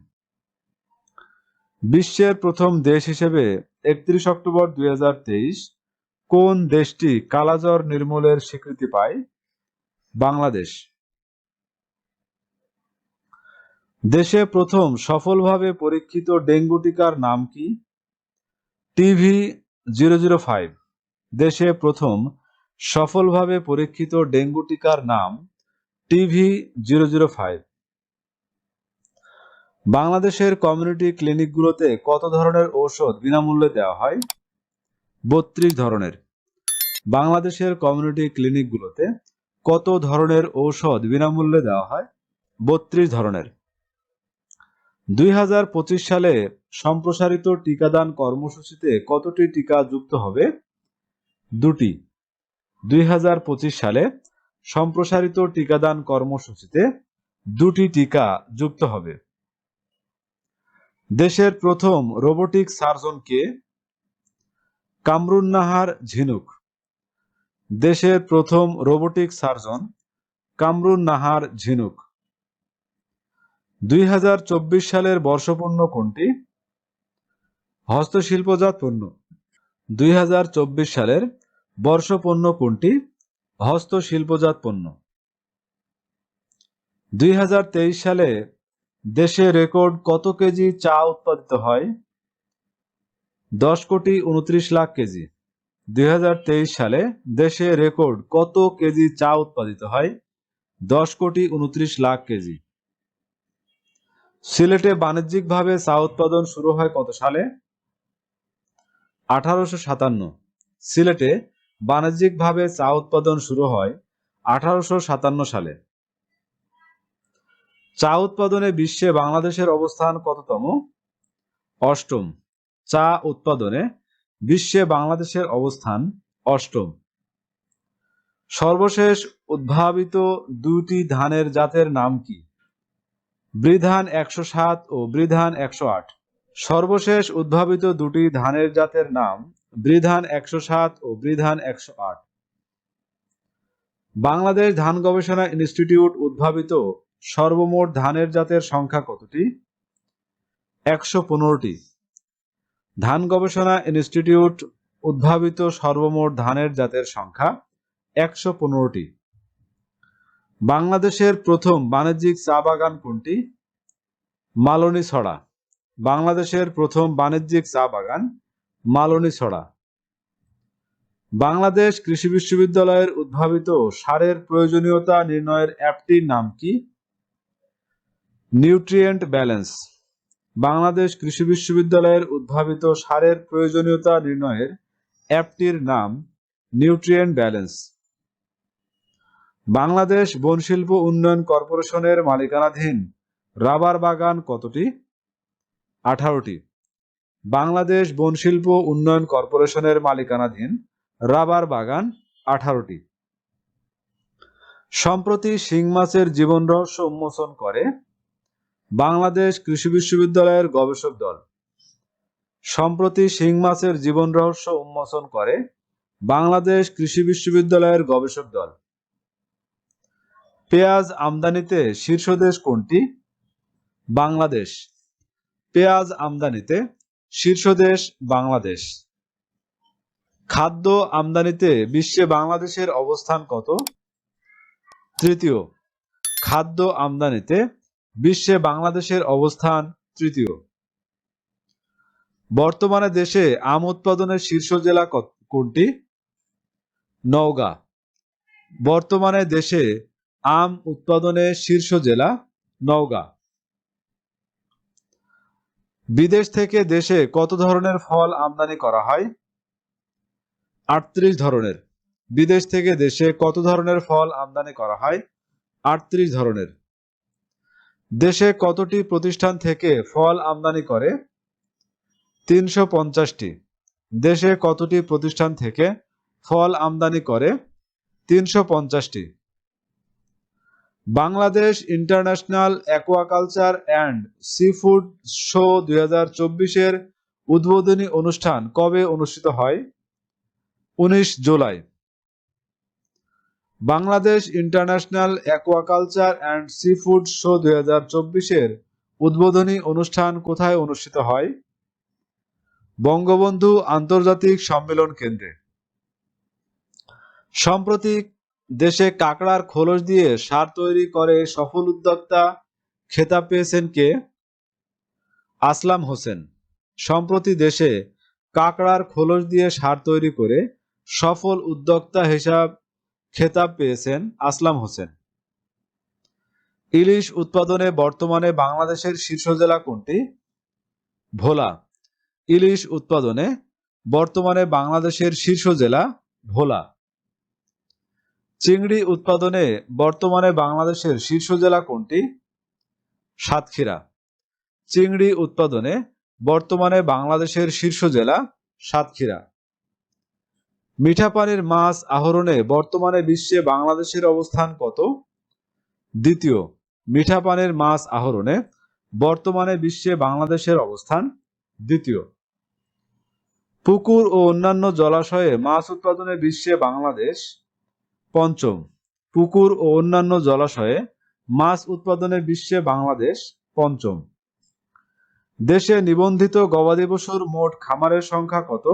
বিশ্বের প্রথম দেশ হিসেবে 31 অক্টোবর 2023 কোন দেশটি কালাজ্বর নির্মূলের স্বীকৃতি পায়? বাংলাদেশ। দেশে প্রথম সফলভাবে পরীক্ষিত ডেঙ্গু টিকার নাম কি? TB005। দেশে প্রথম সফলভাবে পরীক্ষিত ডেঙ্গু টিকার নাম TB005। বাংলাদেশের কমিউনিটি ক্লিনিকগুলোতে কত ধরনের ঔষধ বিনামূল্যে দেওয়া হয়? 32 ধরনের। বাংলাদেশের কমিউনিটি ক্লিনিকগুলোতে কত ধরনের ঔষধ বিনামূল্যে দেওয়া হয়? 32 ধরনের। 2025 সালে সম্প্রসারিত টিকাদান কর্মসূচিতে কতটি টিকা যুক্ত হবে? 2টি। 2025 সালে সম্প্রসারিত টিকাদান কর্মসূচিতে 2টি টিকা যুক্ত হবে। দেশের প্রথম রোবোটিক সার্জন কে? কামরুন নাহার ঝিনুক। দেশের প্রথম রোবোটিক সার্জন কামরুন নাহার ঝিনুক। 2024 সালের বর্ষপূর্ণ কোনটি? হস্তশিল্পজাত পণ্য। 2024 সালের বর্ষপূর্ণ কোনটি? হস্তশিল্পজাত পণ্য। 2023 সালে দেশে রেকর্ড কত কেজি চা উৎপাদিত হয়? 10,29,00,000 কেজি। 2023 সালে দেশে রেকর্ড কত কেজি চা উৎপাদিত হয়? 10,29,00,000 কেজি। সিলেটে বাণিজ্যিকভাবে চা উৎপাদন শুরু হয় কত সালে? 1857। সিলেটে বাণিজ্যিকভাবে চা উৎপাদন শুরু হয় 1857 সালে। চা উৎপাদনে বিশ্বে বাংলাদেশের অবস্থান কততম? 8ম। চা উৎপাদনে বিশ্বে বাংলাদেশের অবস্থান 8ম। সর্বশেষ উদ্ভাবিত 2টি ধানের জাতের নাম কি? বৃধান 107 ও বৃধান 108। সর্বশেষ উদ্ভাবিত 2টি ধানের জাতের নাম বৃধান 107 ও বৃধান 108। বাংলাদেশ ধান গবেষণা ইনস্টিটিউট উদ্ভাবিত সর্বমোট ধানের জাতের সংখ্যা কতটি? 115টি। ধান গবেষণা ইনস্টিটিউট উদ্ভাবিত সর্বমোট ধানের জাতের সংখ্যা 115টি। বাংলাদেশের প্রথম বাণিজ্যিক চা বাগান কোনটি? মালনীছড়া। বাংলাদেশের প্রথম বাণিজ্যিক চা বাগান মালনীছড়া। বাংলাদেশ কৃষি বিশ্ববিদ্যালয়ের উদ্ভাবিত সারের প্রয়োজনীয়তা নির্ণয়ের অ্যাপটির নাম কি? Nutrient balance. বাংলাদেশ কৃষি বিশ্ববিদ্যালয়ের উদ্ভাবিত সারের প্রয়োজনীয়তা নির্ণয়ের অ্যাপটির নাম নিউট্রিয়েন্ট ব্যালেন্স। বাংলাদেশ বনশিল্প উন্নয়ন কর্পোরেশনের মালিকানাধীন রাবার বাগান কতটি? 18টি। বাংলাদেশ বনশিল্প উন্নয়ন কর্পোরেশনের মালিকানাধীন রাবার বাগান 18টি। সম্প্রতি শিং মাছের জীবন রহস্য উন্মোচন করে বাংলাদেশ কৃষি বিশ্ববিদ্যালয়ের গবেষক দল। সম্প্রতি শিং মাছের জীবন রহস্য উন্মোচন করে বাংলাদেশ কৃষি বিশ্ববিদ্যালয়ের গবেষক দল। পেঁয়াজ আমদানিতে শীর্ষ দেশ কোনটি? বাংলাদেশ। পেঁয়াজ আমদানিতে শীর্ষ দেশ বাংলাদেশ। খাদ্য আমদানিতে বিশ্বে বাংলাদেশের অবস্থান কত? তৃতীয়। খাদ্য আমদানিতে বিশ্বে বাংলাদেশের অবস্থান তৃতীয়। বর্তমানে দেশে আম উৎপাদনের শীর্ষ জেলা কোনটি? নওগাঁ। বর্তমানে দেশে আম উৎপাদনের শীর্ষ জেলা নওগাঁ। বিদেশ থেকে দেশে কত ধরনের ফল আমদানি করা হয়? 38 ধরনের। বিদেশ থেকে দেশে কত ধরনের ফল আমদানি করা হয়? 38 ধরনের। দেশে কতটি প্রতিষ্ঠান থেকে ফল আমদানি করে? 350টি। দেশে কতটি প্রতিষ্ঠান থেকে ফল আমদানি করে? 350টি। Bangladesh international aquaculture and sea food show 2024-এর উদ্বোধনী অনুষ্ঠান কবে অনুষ্ঠিত হয়? 19 July. Bangladesh international aquaculture and sea food show 2024-এর উদ্বোধনী অনুষ্ঠান কোথায় অনুষ্ঠিত হয়? বঙ্গবন্ধু আন্তর্জাতিক সম্মেলন কেন্দ্রে। সম্প্রতি দেশে কাঁকড়ার খোলস দিয়ে সার তৈরি করে সফল উদ্যোক্তা খেতাব পেয়েছেন কে? আসলাম হোসেন। সম্প্রতি দেশে কাঁকড়ার খোলস দিয়ে সার তৈরি করে সফল উদ্যোক্তা খেতাব পেয়েছেন আসলাম হোসেন। ইলিশ উৎপাদনে বর্তমানে বাংলাদেশের শীর্ষ জেলা কোনটি? ভোলা। ইলিশ উৎপাদনে বর্তমানে বাংলাদেশের শীর্ষ জেলা ভোলা। চিংড়ি উৎপাদনে বর্তমানে বাংলাদেশের শীর্ষ জেলা কোনটি? সাতক্ষীরা। চিংড়ি উৎপাদনে বর্তমানে বাংলাদেশের শীর্ষ জেলা সাতক্ষীরা। মিঠা পানির মাছ আহরণে বর্তমানে বিশ্বে বাংলাদেশের অবস্থান কত? দ্বিতীয়। মিঠা পানির মাছ আহরণে বর্তমানে বিশ্বে বাংলাদেশের অবস্থান দ্বিতীয়। পুকুর ও অন্যান্য জলাশয়ে মাছ উৎপাদনে বিশ্বে বাংলাদেশ পঞ্চম। পুকুর ও অন্যান্য জলাশয়ে মাছ উৎপাদনে বিশ্বে বাংলাদেশ পঞ্চম। দেশে নিবন্ধিত গবাদি পশুর মোট খামারের সংখ্যা কত?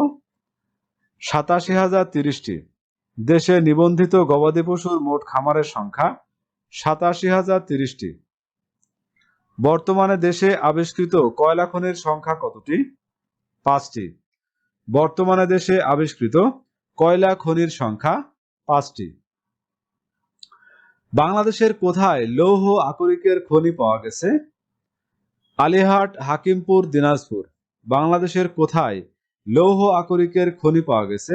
87,030টি। দেশে নিবন্ধিত গবাদি পশুর মোট খামারের সংখ্যা 87,030টি। বর্তমানে দেশে আবিষ্কৃত কয়লা খনির সংখ্যা কতটি? 5টি। বর্তমানে দেশে আবিষ্কৃত কয়লা খনির সংখ্যা 5টি। বাংলাদেশের কোথায় লৌহ আকরিকের খনি পাওয়া গেছে? আলিহাট, হাকিমপুর, দিনাজপুর। বাংলাদেশের কোথায় লৌহ আকরিকের খনি পাওয়া গেছে?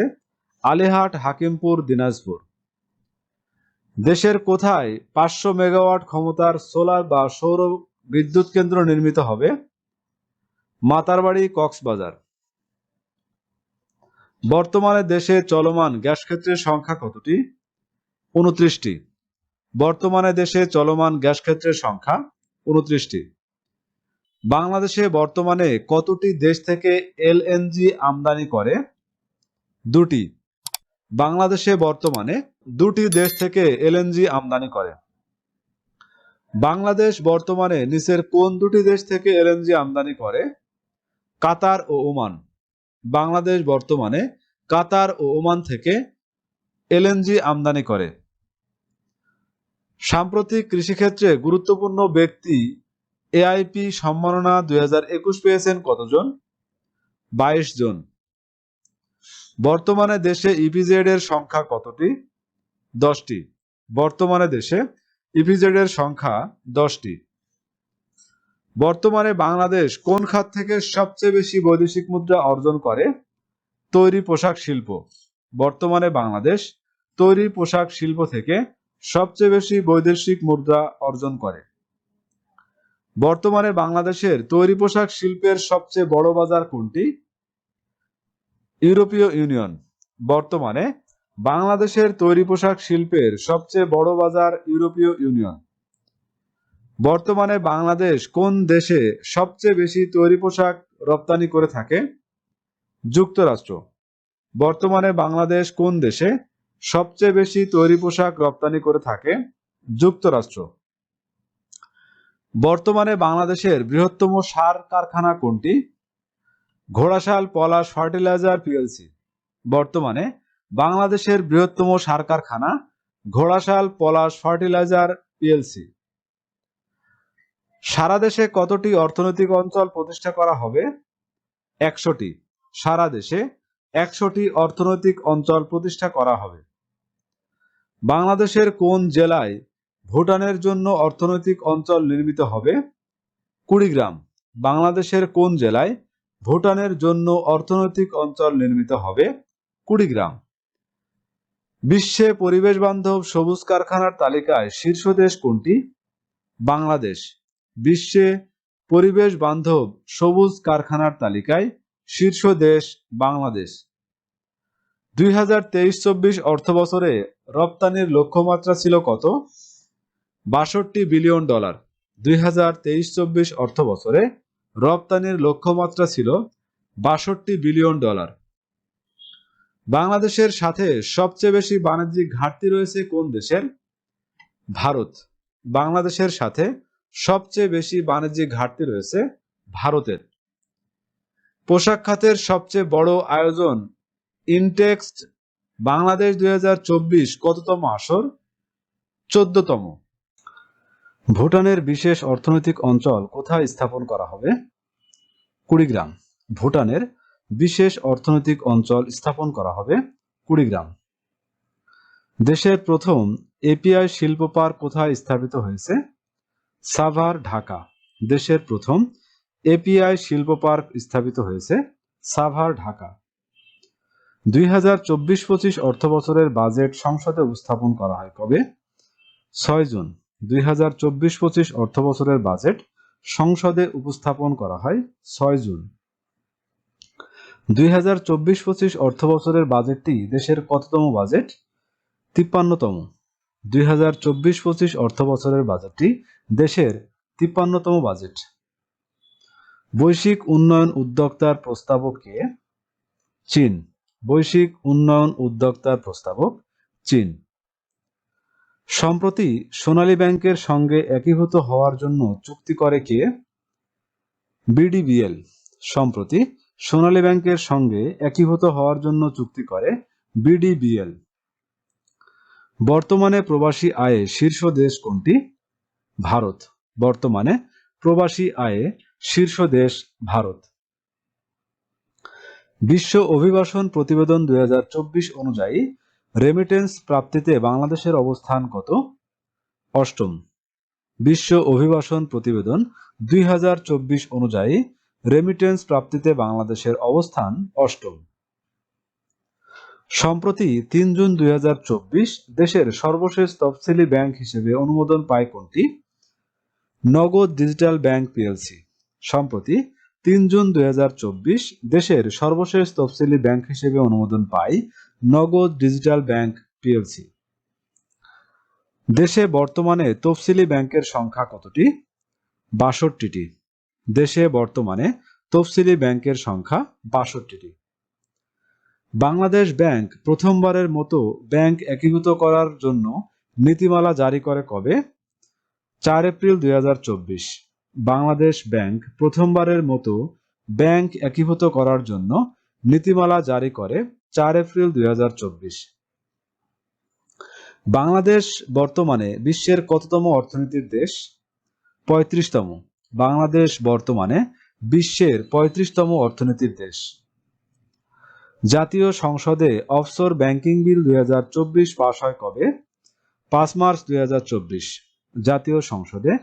আলিহাট, হাকিমপুর, দিনাজপুর। দেশের কোথায় 500 মেগাওয়াট ক্ষমতার সোলার বা সৌর বিদ্যুৎ কেন্দ্র নির্মিত হবে? মাতারবাড়ি, কক্সবাজার। বর্তমানে দেশে চলমান গ্যাস ক্ষেত্রের সংখ্যা কতটি? 29টি। বর্তমানে দেশে চলমান গ্যাস ক্ষেত্রের সংখ্যা 29টি। বাংলাদেশে বর্তমানে কতটি দেশ থেকে এলএনজি আমদানি করে? 2টি। বাংলাদেশে বর্তমানে 2টি দেশ থেকে এলএনজি আমদানি করে। বাংলাদেশ বর্তমানে নিচের কোন 2টি দেশ থেকে এলএনজি আমদানি করে? কাতার ও ওমান। বাংলাদেশ বর্তমানে কাতার ও ওমান থেকে এলএনজি আমদানি করে। সাম্প্রতিক কৃষিক্ষেত্রে গুরুত্বপূর্ণ ব্যক্তি এআইপি সম্মাননা 2021 পেয়েছেন কতজন? 22 জন। বর্তমানে দেশে ইপিজেড এর সংখ্যা কতটি? 10টি। বর্তমানে দেশে ইপিজেড এর সংখ্যা 10টি। বর্তমানে বাংলাদেশ কোন খাত থেকে সবচেয়ে বেশি বৈদেশিক মুদ্রা অর্জন করে? তৈরি পোশাক শিল্প। বর্তমানে বাংলাদেশ তৈরি পোশাক শিল্প থেকে সবচেয়ে বেশি বৈদেশিক মুদ্রা অর্জন করে। বর্তমানে বাংলাদেশের তৈরি পোশাক শিল্পের সবচেয়ে বড় বাজার কোনটি? ইউরোপীয় ইউনিয়ন। বর্তমানে বাংলাদেশের তৈরি পোশাক শিল্পের সবচেয়ে বড় বাজার ইউরোপীয় ইউনিয়ন। বর্তমানে বাংলাদেশ কোন দেশে সবচেয়ে বেশি তৈরি পোশাক রপ্তানি করে থাকে? যুক্তরাষ্ট্র। বর্তমানে বাংলাদেশ কোন দেশে সবচেয়ে বেশি তৈরি পোশাক রপ্তানি করে থাকে? যুক্তরাষ্ট্র। বর্তমানে বাংলাদেশের বৃহত্তম সার কারখানা কোনটি? ঘোড়াশাল পলাশ ফার্টিলাইজার পিএলসি। বর্তমানে বাংলাদেশের বৃহত্তম সার কারখানা ঘোড়াশাল পলাশ ফার্টিলাইজার পিএলসি। সারা দেশে কতটি অর্থনৈতিক অঞ্চল প্রতিষ্ঠা করা হবে? 100টি। সারা দেশে 100টি অর্থনৈতিক অঞ্চল প্রতিষ্ঠা করা হবে। বাংলাদেশের কোন জেলায় ভুটানের জন্য অর্থনৈতিক অঞ্চল নির্মিত হবে? কুড়িগ্রাম। বাংলাদেশের কোন জেলায় ভুটানের জন্য অর্থনৈতিক অঞ্চল নির্মিত হবে? কুড়িগ্রাম। বিশ্বে পরিবেশ বান্ধব সবুজ কারখানার তালিকায় শীর্ষ দেশ কোনটি? বাংলাদেশ। বিশ্বে পরিবেশ বান্ধব সবুজ কারখানার তালিকায় শীর্ষ দেশ বাংলাদেশ। 2023-24 অর্থবছরে রপ্তানির লক্ষ্যমাত্রা ছিল কত? $62 বিলিয়ন। 2023-24 অর্থবছরে রপ্তানির লক্ষ্যমাত্রা ছিল $62 বিলিয়ন। বাংলাদেশের সাথে সবচেয়ে বেশি বাণিজ্যিক ঘাটতি রয়েছে কোন দেশের? ভারত। বাংলাদেশের সাথে সবচেয়ে বেশি বাণিজ্যিক ঘাটতি রয়েছে ভারতের। পোশাক খাতের সবচেয়ে বড় আয়োজন ইনটেক্সট বাংলাদেশ 2024 কততম আসর? 14তম। ভুটানের বিশেষ অর্থনৈতিক অঞ্চল কোথায় স্থাপন করা হবে? কুড়িগ্রাম। ভুটানের বিশেষ অর্থনৈতিক অঞ্চল স্থাপন করা হবে কুড়িগ্রাম। দেশের প্রথম এপিআই শিল্প পার্ক কোথায় স্থাপিত হয়েছে? সাভার, ঢাকা। দেশের প্রথম এপিআই শিল্প পার্ক স্থাপিত হয়েছে সাভার, ঢাকা। 2024-25 অর্থবছরের বাজেট সংসদে উপস্থাপন করা হয় কবে? 6 জুন। 2024-25 অর্থবছরের বাজেট সংসদে উপস্থাপন করা হয় 6 জুন। 2024-25 অর্থবছরের বাজেটটি দেশের কততম বাজেট? 53তম। 2024-25 অর্থবছরের বাজেটটি দেশের 53তম বাজেট। বৈশ্বিক উন্নয়ন উদ্যোক্তার প্রস্তাবক কে? চীন। বৈশ্বিক উন্নয়ন উদ্যোক্তার প্রস্তাবক চীন। সম্প্রতি সোনালী ব্যাংকের সঙ্গে একীভূত হওয়ার জন্য চুক্তি করে কে? বিডিবিএল। সম্প্রতি সোনালী ব্যাংকের সঙ্গে একীভূত হওয়ার জন্য চুক্তি করে বিডিবিএল। বর্তমানে প্রবাসী আয়ে শীর্ষ দেশ কোনটি? ভারত। বর্তমানে প্রবাসী আয়ে শীর্ষ দেশ ভারত। বিশ্ব অভিবাসন প্রতিবেদন 2024 অনুযায়ী রেমিটেন্স প্রাপ্তিতে বাংলাদেশের অবস্থান কত? অষ্টম। বিশ্ব অভিবাসন প্রতিবেদন 2024 অনুযায়ী রেমিটেন্স প্রাপ্তিতে বাংলাদেশের অবস্থান অষ্টম। সম্প্রতি 3 জুন 2024 দেশের সর্বশেষ তফসিলি ব্যাংক হিসেবে অনুমোদন পায় কোনটি? নগদ ডিজিটাল ব্যাংক পিএলসি। সম্প্রতি 3 জুন 2024 দেশের সর্বশেষ তফসিলি ব্যাংক হিসেবে অনুমোদন পায় নগদ ডিজিটাল ব্যাংক পিএলসি। দেশে বর্তমানে তফসিলি ব্যাংকের সংখ্যা কতটি? 62টি। দেশে বর্তমানে তফসিলি ব্যাংকের সংখ্যা 62টি। বাংলাদেশ ব্যাংক প্রথমবারের মতো ব্যাংক একীভূত করার জন্য নীতিমালা জারি করে কবে? 4 এপ্রিল 2024। বাংলাদেশ ব্যাংক প্রথমবারের মতো ব্যাংক একীভূত করার জন্য নীতিমালা জারি করে 4 এপ্রিল 2024। বাংলাদেশ বর্তমানে বিশ্বের কততম অর্থনীতির দেশ? 35তম। বাংলাদেশ বর্তমানে বিশ্বের 35তম অর্থনীতির দেশ। জাতীয় সংসদে অফশোর ব্যাংকিং বিল 2024 পাস হয় কবে? 5 মার্চ 2024। জাতীয় সংসদে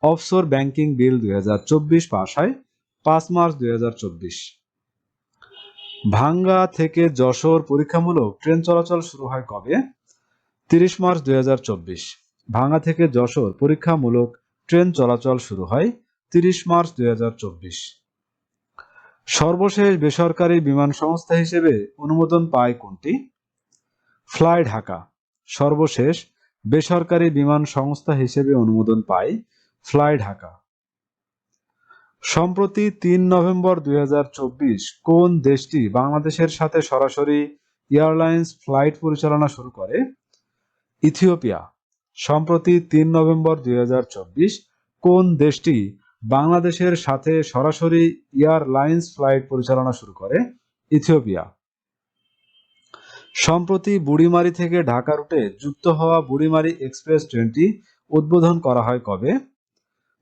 অফশোর ব্যাংকিং বিল 2024 পাস হয় 5 মার্চ 2024। ভাঙ্গা থেকে যশোর পরীক্ষামূলক ট্রেন চলাচল শুরু হয় কবে? 30 মার্চ 2024। ভাঙ্গা থেকে যশোর পরীক্ষামূলক ট্রেন চলাচল শুরু হয় 30 মার্চ 2024। সর্বশেষ বেসরকারি বিমান সংস্থা হিসেবে অনুমোদন পায় কোনটি? ফ্লাই ঢাকা। সর্বশেষ বেসরকারি বিমান সংস্থা হিসেবে অনুমোদন পায় ফ্লাই ঢাকা। সম্প্রতি 3 নভেম্বর 2024 কোন দেশটি বাংলাদেশের সাথে সরাসরি এয়ারলাইন্স ফ্লাইট পরিচালনা শুরু করে? ইথিওপিয়া। সম্প্রতি 3 নভেম্বর 2024 কোন দেশটি বাংলাদেশের সাথে সরাসরি এয়ারলাইন্স ফ্লাইট পরিচালনা শুরু করে? ইথিওপিয়া। সম্প্রতি বুড়িমারি থেকে ঢাকা রুটে যুক্ত হওয়া বুড়িমারি এক্সপ্রেস ট্রেনটি উদ্বোধন করা হয় কবে?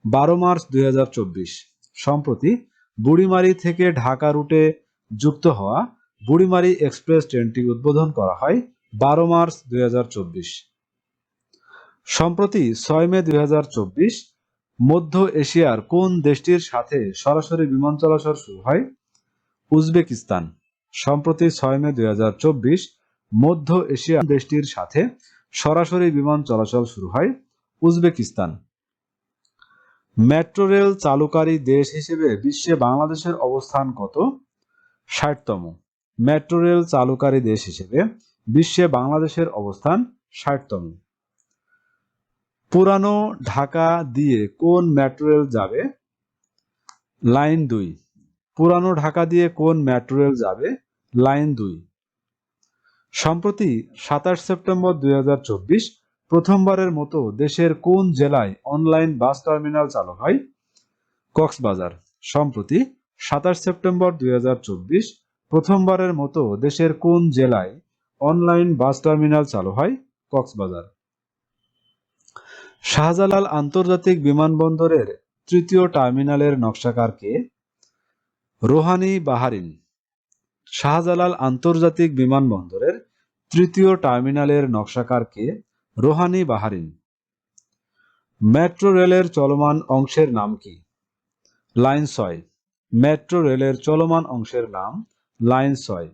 12 মার্চ 2024। সম্প্রতি বুড়িমারি থেকে ঢাকা রুটে যুক্ত হওয়া বুড়িমারি এক্সপ্রেস ট্রেনটি উদ্বোধন করা হয় 12 মার্চ 2024। সম্প্রতি 6 মে 2024 মধ্য এশিয়ার কোন দেশটির সাথে সরাসরি বিমান চলাচল শুরু হয়? উজবেকিস্তান। সম্প্রতি 6 মে 2024 মধ্য এশিয়া দেশটির সাথে সরাসরি বিমান চলাচল শুরু হয় উজবেকিস্তান। মেট্রো রেল চালুকারী দেশ হিসেবে বিশ্বে বাংলাদেশের অবস্থান কত? 60তম। মেট্রো রেল চালুকারী দেশ হিসেবে বিশ্বে বাংলাদেশের অবস্থান 60তম। পুরানো ঢাকা দিয়ে কোন মেট্রো রেল যাবে? লাইন 2। পুরানো ঢাকা দিয়ে কোন মেট্রো রেল যাবে? লাইন 2। সম্প্রতি 27 সেপ্টেম্বর 2024 প্রথমবারের মতো দেশের কোন জেলায় অনলাইন বাস টার্মিনাল চালু হয়? কক্সবাজার। সম্প্রতি 27 সেপ্টেম্বর 2024 প্রথমবারের মতো দেশের কোন জেলায় অনলাইন বাস টার্মিনাল চালু হয়? কক্সবাজার। শাহজালাল আন্তর্জাতিক বিমানবন্দরের তৃতীয় টার্মিনালের নকশাকার কে? রোহানি বাহারিন। শাহজালাল আন্তর্জাতিক বিমানবন্দরের তৃতীয় টার্মিনালের নকশাকার কে? রোহানি বাহারিন। মেট্রো রেলের চলমান অংশের নাম কি? লাইন 6। মেট্রো রেলের চলমান অংশের নাম লাইন 6।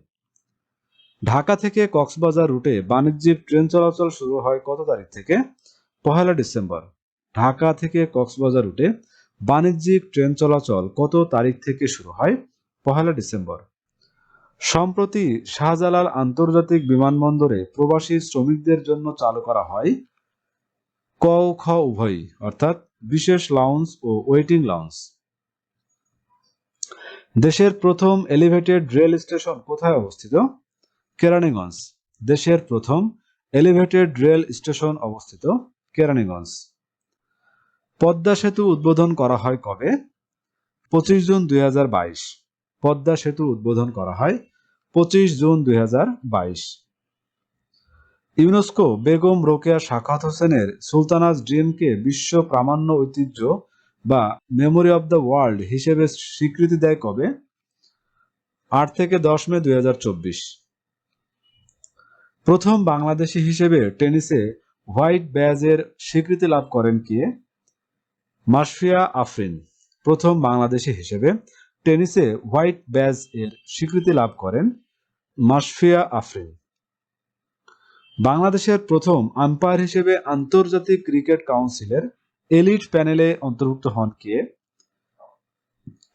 ঢাকা থেকে কক্সবাজার রুটে বাণিজ্যিক ট্রেন চলাচল শুরু হয় কত তারিখ থেকে? 1 ডিসেম্বর। ঢাকা থেকে কক্সবাজার রুটে বাণিজ্যিক ট্রেন চলাচল কত তারিখ থেকে শুরু হয়? 1 ডিসেম্বর। সম্প্রতি শাহজালাল আন্তর্জাতিক বিমানবন্দরে প্রবাসী শ্রমিকদের জন্য চালু করা হয় ক ও খ উভয়ই, অর্থাৎ বিশেষ লাউঞ্জ ও ওয়েটিং লাউঞ্জ। দেশের প্রথম এলিভেটেড রেল স্টেশন কোথায় অবস্থিত? কেরানীগঞ্জ। দেশের প্রথম এলিভেটেড রেল স্টেশন অবস্থিত কেরানীগঞ্জ। পদ্মা সেতু উদ্বোধন করা হয় কবে? 25 জুন 2022। পদ্মা সেতু উদ্বোধন করা হয় 25 জুন 2022। ইউনেস্কো বেগম রোকেয়া সাখাওয়াত হোসেনের সুলতানাজ ড্রিমকে বিশ্ব প্রামাণ্য ঐতিহ্য বা মেমোরি অব দ্য ওয়ার্ল্ড হিসেবে স্বীকৃতি দেয় কবে? 8 থেকে 10 মে 2024। প্রথম বাংলাদেশি হিসেবে টেনিসে হোয়াইট ব্যাজের স্বীকৃতি লাভ করেন কে? মাশফিয়া আফরিন। প্রথম বাংলাদেশি হিসেবে টেনিসে হোয়াইট ব্যাজ এর স্বীকৃতি লাভ করেন মাশফিয়া আফরিন। বাংলাদেশের প্রথম আম্পায়ার হিসেবে আন্তর্জাতিক ক্রিকেট কাউন্সিলের এলিট প্যানেলে অন্তর্ভুক্ত হন কে?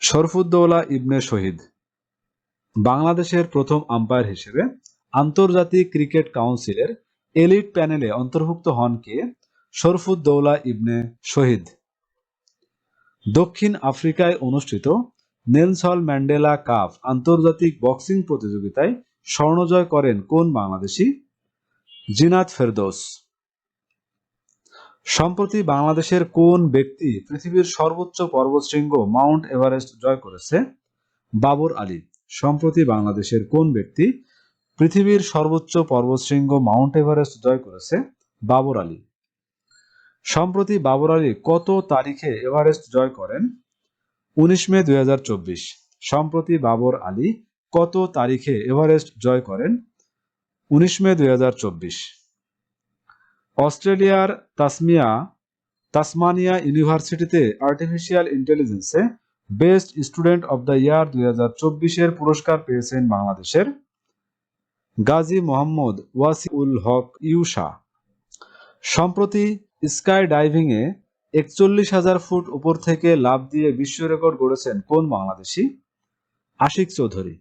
শরফুদ্দৌলা ইবনে শহীদ। বাংলাদেশের প্রথম আম্পায়ার হিসেবে আন্তর্জাতিক ক্রিকেট কাউন্সিলের এলিট প্যানেলে অন্তর্ভুক্ত হন কে? শরফুদ্দৌলা ইবনে শহীদ। দক্ষিণ আফ্রিকায় অনুষ্ঠিত নেলসন ম্যান্ডেলা কাপ আন্তর্জাতিক বক্সিং প্রতিযোগিতায় স্বর্ণজয় করেন কোন বাংলাদেশি? জিনাত ফেরদৌস। সম্প্রতি বাংলাদেশের কোন ব্যক্তি পৃথিবীর সর্বোচ্চ পর্বতশৃঙ্গ মাউন্ট এভারেস্ট জয় করেছে? বাবর আলী। সম্প্রতি বাংলাদেশের কোন ব্যক্তি পৃথিবীর সর্বোচ্চ পর্বতশৃঙ্গ মাউন্ট এভারেস্ট জয় করেছে? বাবর আলী। সম্প্রতি বাবর আলী কত তারিখে এভারেস্ট জয় করেন? 19 মে 2024। সম্প্রতি বাবর আলী কত তারিখে এভারেস্ট জয় করেন? 19 মে 2024। অস্ট্রেলিয়ার তাসমানিয়া ইউনিভার্সিটিতে আর্টিফিশিয়াল ইন্টেলিজেন্সে best student of the year 2024 পুরস্কার পেয়েছেন বাংলাদেশের গাজী মোহাম্মদ ওয়াসিউল হক ইউসা। সম্প্রতি স্কাই ডাইভিংয়ে 41,000 ফুট উপর থেকে লাফ দিয়ে বিশ্ব রেকর্ড গড়েছেন কোন বাংলাদেশি? আশিক চৌধুরী।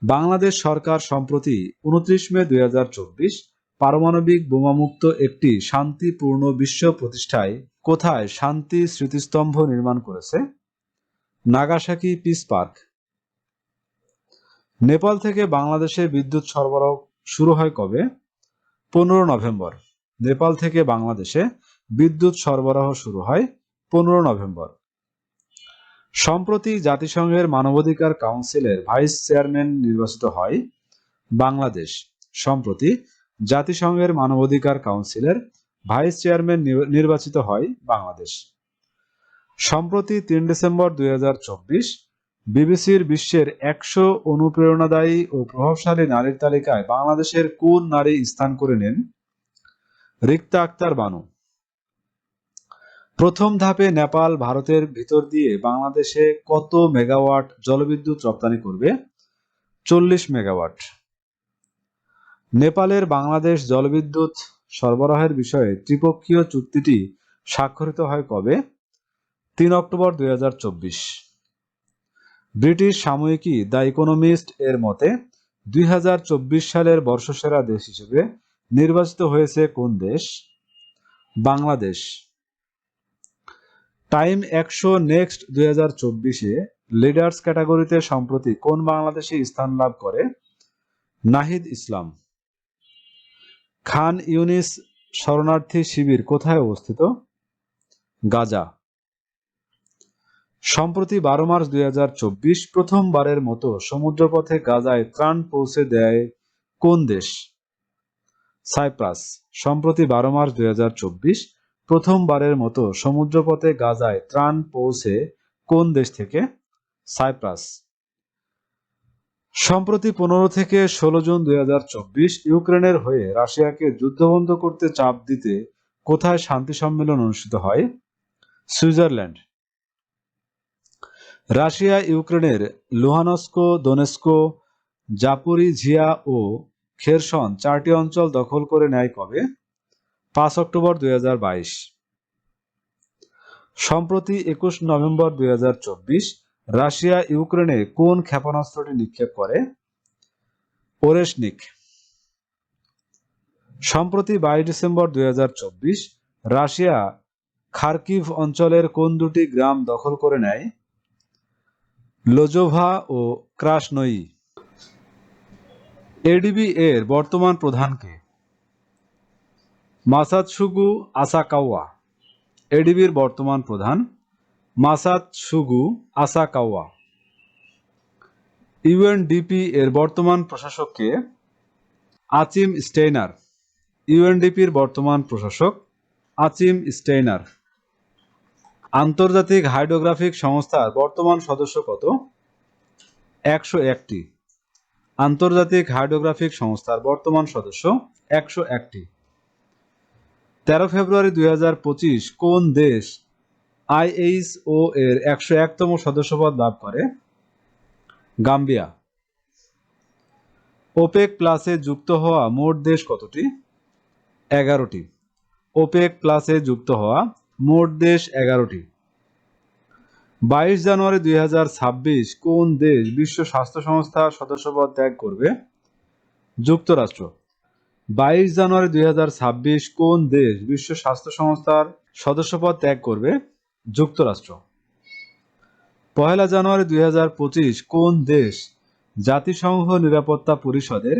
বাংলাদেশ সরকার সম্প্রতি 29 মে 2024 পারমাণবিক বোমামুক্ত একটি শান্তিপূর্ণ বিশ্ব প্রতিষ্ঠায় কোথায় শান্তি স্মৃতিস্তম্ভ নির্মাণ করেছে? Nagasaki peace park. নেপাল থেকে বাংলাদেশে বিদ্যুৎ সরবরাহ শুরু হয় কবে? 15 নভেম্বর। নেপাল থেকে বাংলাদেশে বিদ্যুৎ সরবরাহ শুরু হয় 15 নভেম্বর। সম্প্রতি জাতিসংঘের মানবাধিকার কাউন্সিলের ভাইস চেয়ারম্যান নির্বাচিত হয় বাংলাদেশ। সম্প্রতি জাতিসংঘের মানবাধিকার কাউন্সিলের ভাইস চেয়ারম্যান নির্বাচিত হয় বাংলাদেশ। সম্প্রতি 3 ডিসেম্বর 2024 বিবিসির বিশ্বের 100 অনুপ্রেরণাদায়ী ও প্রভাবশালী নারীর তালিকায় বাংলাদেশের কোন নারী স্থান করে নেন? রিক্তা আক্তার বানু। প্রথম ধাপে নেপাল ভারতের ভিতর দিয়ে বাংলাদেশে কত মেগাওয়াট জলবিদ্যুৎ রপ্তানি করবে? 40 মেগাওয়াট। নেপালের বাংলাদেশ জলবিদ্যুৎ সরবরাহের বিষয়ে ত্রিপক্ষীয় চুক্তিটি স্বাক্ষরিত হয় কবে? 3 অক্টোবর 2024। ব্রিটিশ সাময়িকী দ্য ইকোনমিস্ট এর মতে 2024 সালের বর্ষসেরা দেশ হিসেবে নির্বাচিত হয়েছে কোন দেশ? বাংলাদেশ। টাইম 100 নেক্সট 2024-এ লিডার্স ক্যাটাগরিতে সম্প্রতি কোন বাংলাদেশি স্থান লাভ করে? নাহিদ ইসলাম। খান ইউনিস শরণার্থী শিবির কোথায় অবস্থিত? গাজা। সম্প্রতি 12 মার্চ 2024 প্রথমবারের মতো সমুদ্রপথে গাজায় ত্রাণ পৌঁছে দেয় কোন দেশ? সাইপ্রাস। সম্প্রতি 12 মার্চ 2024 প্রথমবারের মতো সমুদ্রপথে গাজায় ত্রাণ পৌঁছে কোন দেশ থেকে? সাইপ্রাস। সম্প্রতি 15 থেকে 16 জুন 2024 ইউক্রেনের হয়ে রাশিয়াকে যুদ্ধবন্ধ করতে চাপ দিতে কোথায় শান্তি সম্মেলন অনুষ্ঠিত হয়? সুইজারল্যান্ড। রাশিয়া ইউক্রেনের লুহানস্ক, দোনেস্ক, জাপোরিঝিয়া ও খেরসন 4টি অঞ্চল দখল করে নেয় কবে? 5 অক্টোবর 2022। সম্প্রতি 21 নভেম্বর 2024 রাশিয়া ইউক্রেনে কোন ক্ষেপণাস্ত্রটি নিক্ষেপ করে? ওরেশনিক। সম্প্রতি 22 ডিসেম্বর 2024 রাশিয়া খার্কিভ অঞ্চলের কোন দুটি গ্রাম দখল করে নেয়? লোজোভা ও ক্রাসনয়ী। এডিবি এর বর্তমান প্রধান কে? মাসাতসুগু আসাকাওয়া। এডিবির বর্তমান প্রধান মাসাতসুগু আসাকাওয়া। ইউএনডিপি এর বর্তমান প্রশাসক কে? Achim Steiner. ইউএনডিপির বর্তমান প্রশাসক আচিম স্টেইনার। আন্তর্জাতিক হাইড্রোগ্রাফিক সংস্থার বর্তমান সদস্য কত? 101টি। আন্তর্জাতিক হাইড্রোগ্রাফিক সংস্থার বর্তমান সদস্য 101টি। 13 ফেব্রুয়ারি 2025 কোন দেশ আইএইচও এর 101তম সদস্যপদ লাভ করে? গাম্বিয়া। ওপেক প্লাসে যুক্ত হওয়া মোট দেশ কতটি? 11টি। ওপেক প্লাসে যুক্ত হওয়া মোট দেশ 11টি। 22 জানুয়ারি 2026 কোন দেশ বিশ্ব স্বাস্থ্য সংস্থার সদস্যপদ ত্যাগ করবে? যুক্তরাষ্ট্র। 22 জানুয়ারি 2026 কোন দেশ বিশ্ব স্বাস্থ্য সংস্থার সদস্যপদ ত্যাগ করবে? যুক্তরাষ্ট্র। 1 জানুয়ারি 2025 কোন দেশ জাতিসংঘ নিরাপত্তা পরিষদের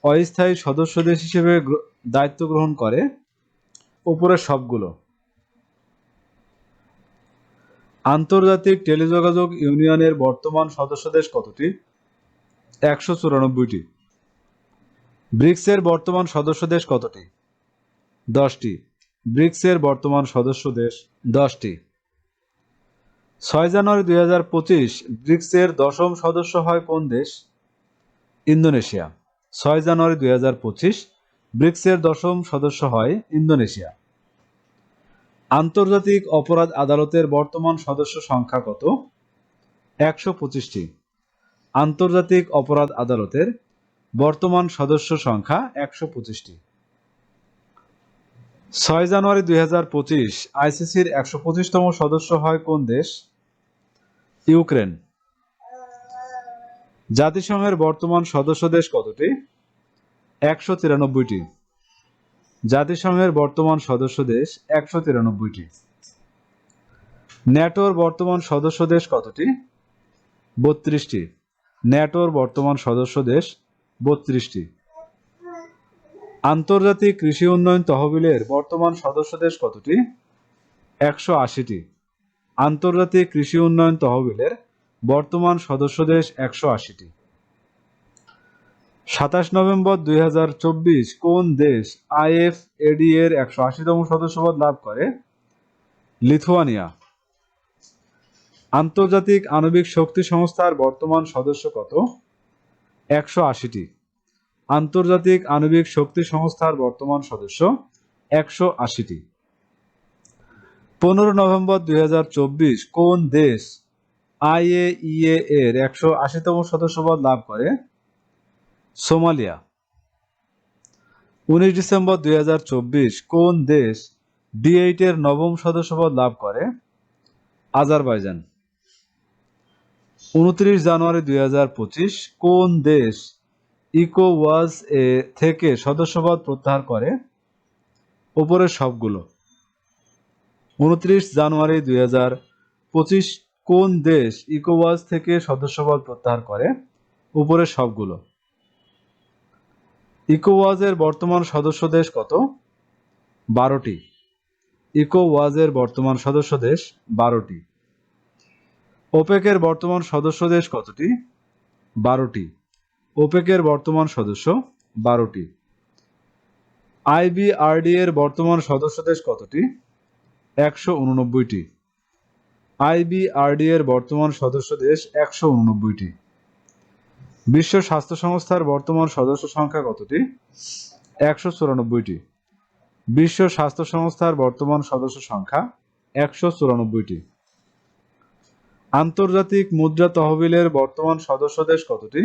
অস্থায়ী সদস্য দেশ হিসেবে দায়িত্ব গ্রহণ করে? উপরের সবগুলো। আন্তর্জাতিক টেলিযোগাযোগ ইউনিয়নের বর্তমান সদস্য দেশ কতটি? 194টি। ব্রিক্সের বর্তমান সদস্য দেশ কতটি? 10টি। ব্রিক্সের বর্তমান সদস্য দেশ 10টি। 6 জানুয়ারি 2025 ব্রিক্সের 10ম সদস্য হয় কোন দেশ? ইন্দোনেশিয়া। 6 জানুয়ারি 2025 ব্রিক্সের 10ম সদস্য হয় ইন্দোনেশিয়া। আন্তর্জাতিক অপরাধ আদালতের বর্তমান সদস্য সংখ্যা কত? 125টি। আন্তর্জাতিক অপরাধ আদালতের বর্তমান সদস্য সংখ্যা 125টি। 6 জানুয়ারি 2025 আইসিসির 125তম সদস্য হয় কোন দেশ? ইউক্রেন। জাতিসংঘের বর্তমান সদস্য দেশ কতটি? 193টি। জাতিসংঘের বর্তমান সদস্য দেশ 193টি। ন্যাটোর বর্তমান সদস্য দেশ কতটি? 32টি। ন্যাটোর বর্তমান সদস্য দেশ 32টি। আন্তর্জাতিক কৃষি উন্নয়ন তহবিলের বর্তমান সদস্য দেশ কতটি? 180টি। আন্তর্জাতিক কৃষি উন্নয়ন তহবিলের বর্তমান সদস্য দেশ 180টি। 27 নভেম্বর 2024 কোন দেশ IFAD এর 180তম সদস্যপদ লাভ করে? লিথুয়ানিয়া। আন্তর্জাতিক আণবিক শক্তি সংস্থার বর্তমান সদস্য কত? 180টি। আন্তর্জাতিক আণবিক শক্তি সংস্থার বর্তমান সদস্য 180টি। 15 নভেম্বর 2024 কোন দেশ IAEA এর 180তম সদস্যপদ লাভ করে? সোমালিয়া। 19 ডিসেম্বর 2024 কোন দেশ D8 এর নবম সদস্যপদ লাভ করে? আজারবাইজান। 29 জানুয়ারি 2025 কোন দেশ ইকোওয়াস থেকে সদস্যপদ প্রত্যাহার করে? উপরের সবগুলো। 29 জানুয়ারি 2025 কোন দেশ ইকোওয়াস থেকে সদস্যপদ প্রত্যাহার করে? উপরের সবগুলো। ইকোওয়াজের বর্তমান সদস্য দেশ কত? 12টি। ইকোওয়াজের বর্তমান সদস্য দেশ 12টি। ওপেকের বর্তমান সদস্য দেশ কতটি? 12টি। ওপেকের বর্তমান সদস্য 12টি। IBRD এর বর্তমান সদস্য দেশ কতটি? 189টি। IBRD এর বর্তমান সদস্য দেশ 189টি। বিশ্ব স্বাস্থ্য সংস্থার বর্তমান সদস্য সংখ্যা কতটি? 194টি। বিশ্ব স্বাস্থ্য সংস্থার বর্তমান সদস্য সংখ্যা 194টি। আন্তর্জাতিক মুদ্রা তহবিলের বর্তমান সদস্য দেশ কতটি?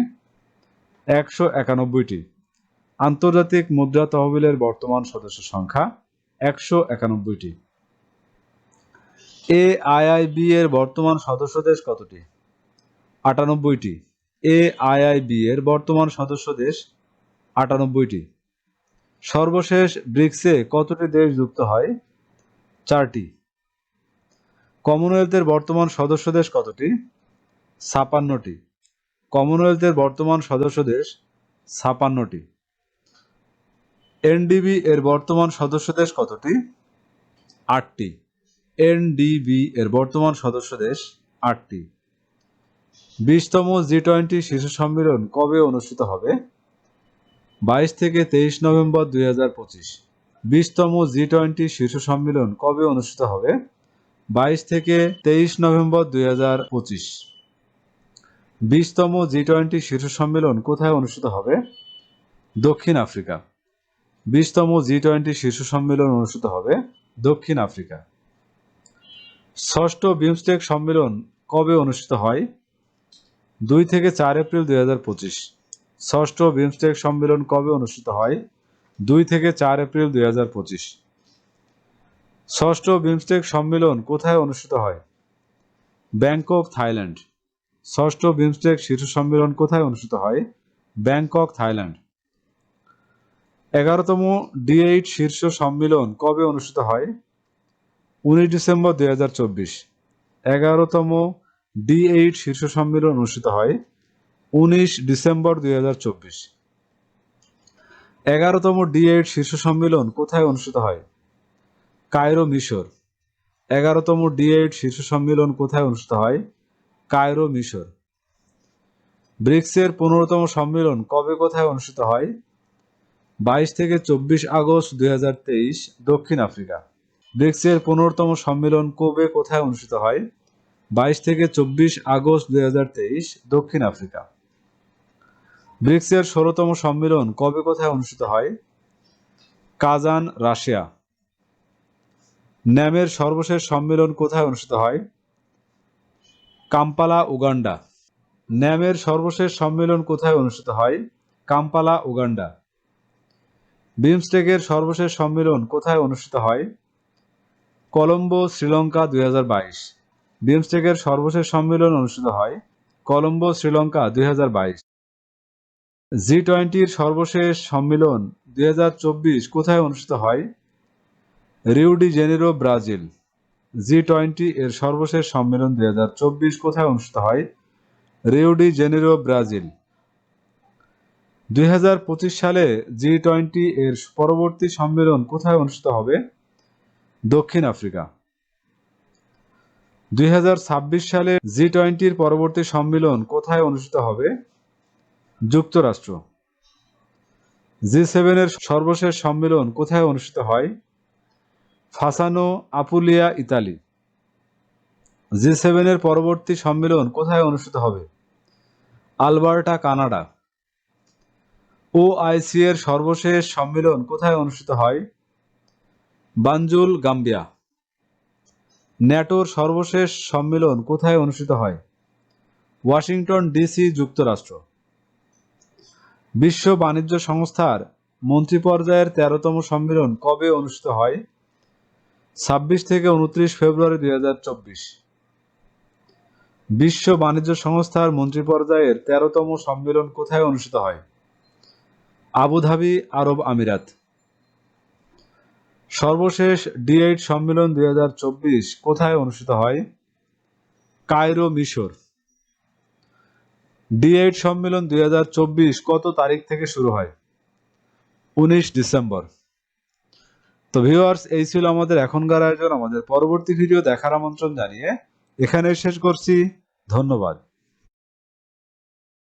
191টি। আন্তর্জাতিক মুদ্রা তহবিলের বর্তমান সদস্য সংখ্যা 191টি। AIIB এর বর্তমান সদস্য দেশ কতটি? 98টি। AIIB এর বর্তমান সদস্য দেশ 98টি। সর্বশেষ ব্রিক্সে কতটি দেশ যুক্ত হয়? 4টি। কমনওয়েলথের বর্তমান সদস্য দেশ কতটি? 56টি। কমনওয়েলথের বর্তমান সদস্য দেশ 56টি। NDB এর বর্তমান সদস্য দেশ কতটি? 8টি। NDB এর বর্তমান সদস্য দেশ 8টি। 20তম G20 শীর্ষ সম্মেলন কবে অনুষ্ঠিত হবে? 22 থেকে 23 নভেম্বর 2025। 20তম G20 শীর্ষ সম্মেলন কবে অনুষ্ঠিত হবে? 22 থেকে 23 নভেম্বর 2025। 20তম G20 শীর্ষ সম্মেলন কোথায় অনুষ্ঠিত হবে? দক্ষিণ আফ্রিকা। 20তম G20 শীর্ষ সম্মেলন অনুষ্ঠিত হবে দক্ষিণ আফ্রিকা। ষষ্ঠ বিমস্টেক সম্মেলন কবে অনুষ্ঠিত হয়? 2 থেকে 4 এপ্রিল 2025। ষষ্ঠ বিমস্টেক সম্মেলন কবে অনুষ্ঠিত হয়? 2 থেকে 4 এপ্রিল 2025। ষষ্ঠ বিমস্টেক সম্মেলন কোথায় অনুষ্ঠিত হয়? Bangkok, Thailand. ষষ্ঠ বিমস্টেক শীর্ষ সম্মেলন কোথায় অনুষ্ঠিত হয়? Bangkok, Thailand. 11তম D8 শীর্ষ সম্মেলন কবে অনুষ্ঠিত হয়? 19 ডিসেম্বর 2024। 11তম D8 শীর্ষ সম্মেলন অনুষ্ঠিত হয় 19 ডিসেম্বর 2024। 11তম D8 শীর্ষ সম্মেলন কোথায় অনুষ্ঠিত হয়? কায়রো, মিশর। 11তম D8 শীর্ষ সম্মেলন কোথায় অনুষ্ঠিত হয়? কায়রো, মিশর। ব্রিক্সের 15তম সম্মেলন কবে কোথায় অনুষ্ঠিত হয়? 22 থেকে 24 আগস্ট 2023 দক্ষিণ আফ্রিকা। ব্রিক্সের 15তম সম্মেলন কবে কোথায় অনুষ্ঠিত হয়? 22 থেকে 24 আগস্ট 2023 দক্ষিণ আফ্রিকা। ব্রিক্সের 16তম সম্মেলন কবে কোথায় অনুষ্ঠিত হয়? Kazan, Russia. ন্যামের সর্বশেষ সম্মেলন কোথায় অনুষ্ঠিত হয়? Kampala, Uganda. ন্যামের সর্বশেষ সম্মেলন কোথায় অনুষ্ঠিত হয়? Kampala, Uganda. বিমস্টেকের সর্বশেষ সম্মেলন কোথায় অনুষ্ঠিত হয়? কলম্বো, শ্রীলঙ্কা 2022। বিমস্টেকের সর্বশেষ সম্মেলন অনুষ্ঠিত হয় কলম্বো, শ্রীলঙ্কা 2022। G20-র সর্বশেষ সম্মেলন 2024 কোথায় অনুষ্ঠিত হয়? Rio de Janeiro, Brazil. G20 এর সর্বশেষ সম্মেলন 2024 কোথায় অনুষ্ঠিত হয়? Rio de Janeiro, Brazil. 2025 সালে G20 এর পরবর্তী সম্মেলন কোথায় অনুষ্ঠিত হবে? দক্ষিণ আফ্রিকা। 2026 সালে G20-র পরবর্তী সম্মেলন কোথায় অনুষ্ঠিত হবে? যুক্তরাষ্ট্র। G7 এর সর্বশেষ সম্মেলন কোথায় অনুষ্ঠিত হয়? ফাসানো, আপুলিয়া, ইতালি। G7 এর পরবর্তী সম্মেলন কোথায় অনুষ্ঠিত হবে? Alberta, Canada. OIC এর সর্বশেষ সম্মেলন কোথায় অনুষ্ঠিত হয়? বানজুল, গাম্বিয়া। ন্যাটোর সর্বশেষ সম্মেলন কোথায় অনুষ্ঠিত হয়? ওয়াশিংটন ডিসি, যুক্তরাষ্ট্র। বিশ্ব বাণিজ্য সংস্থার মন্ত্রী পর্যায়ের 13তম সম্মেলন কবে অনুষ্ঠিত হয়? 26 থেকে 29 ফেব্রুয়ারি 2024। বিশ্ব বাণিজ্য সংস্থার মন্ত্রী পর্যায়ের 13তম সম্মেলন কোথায় অনুষ্ঠিত হয়? আবুধাবি, আরব আমিরাত। সর্বশেষ D8 সম্মেলন 2024 কোথায় অনুষ্ঠিত হয়? কায়রো, মিশর। D8 সম্মেলন 2024 কত তারিখ থেকে শুরু হয়? 19 ডিসেম্বর। তো ভিউয়ার্স, এই ছিল আমাদের এখনকার আয়োজন। আমাদের পরবর্তী ভিডিও দেখার আমন্ত্রণ জানিয়ে এখানে শেষ করছি। ধন্যবাদ।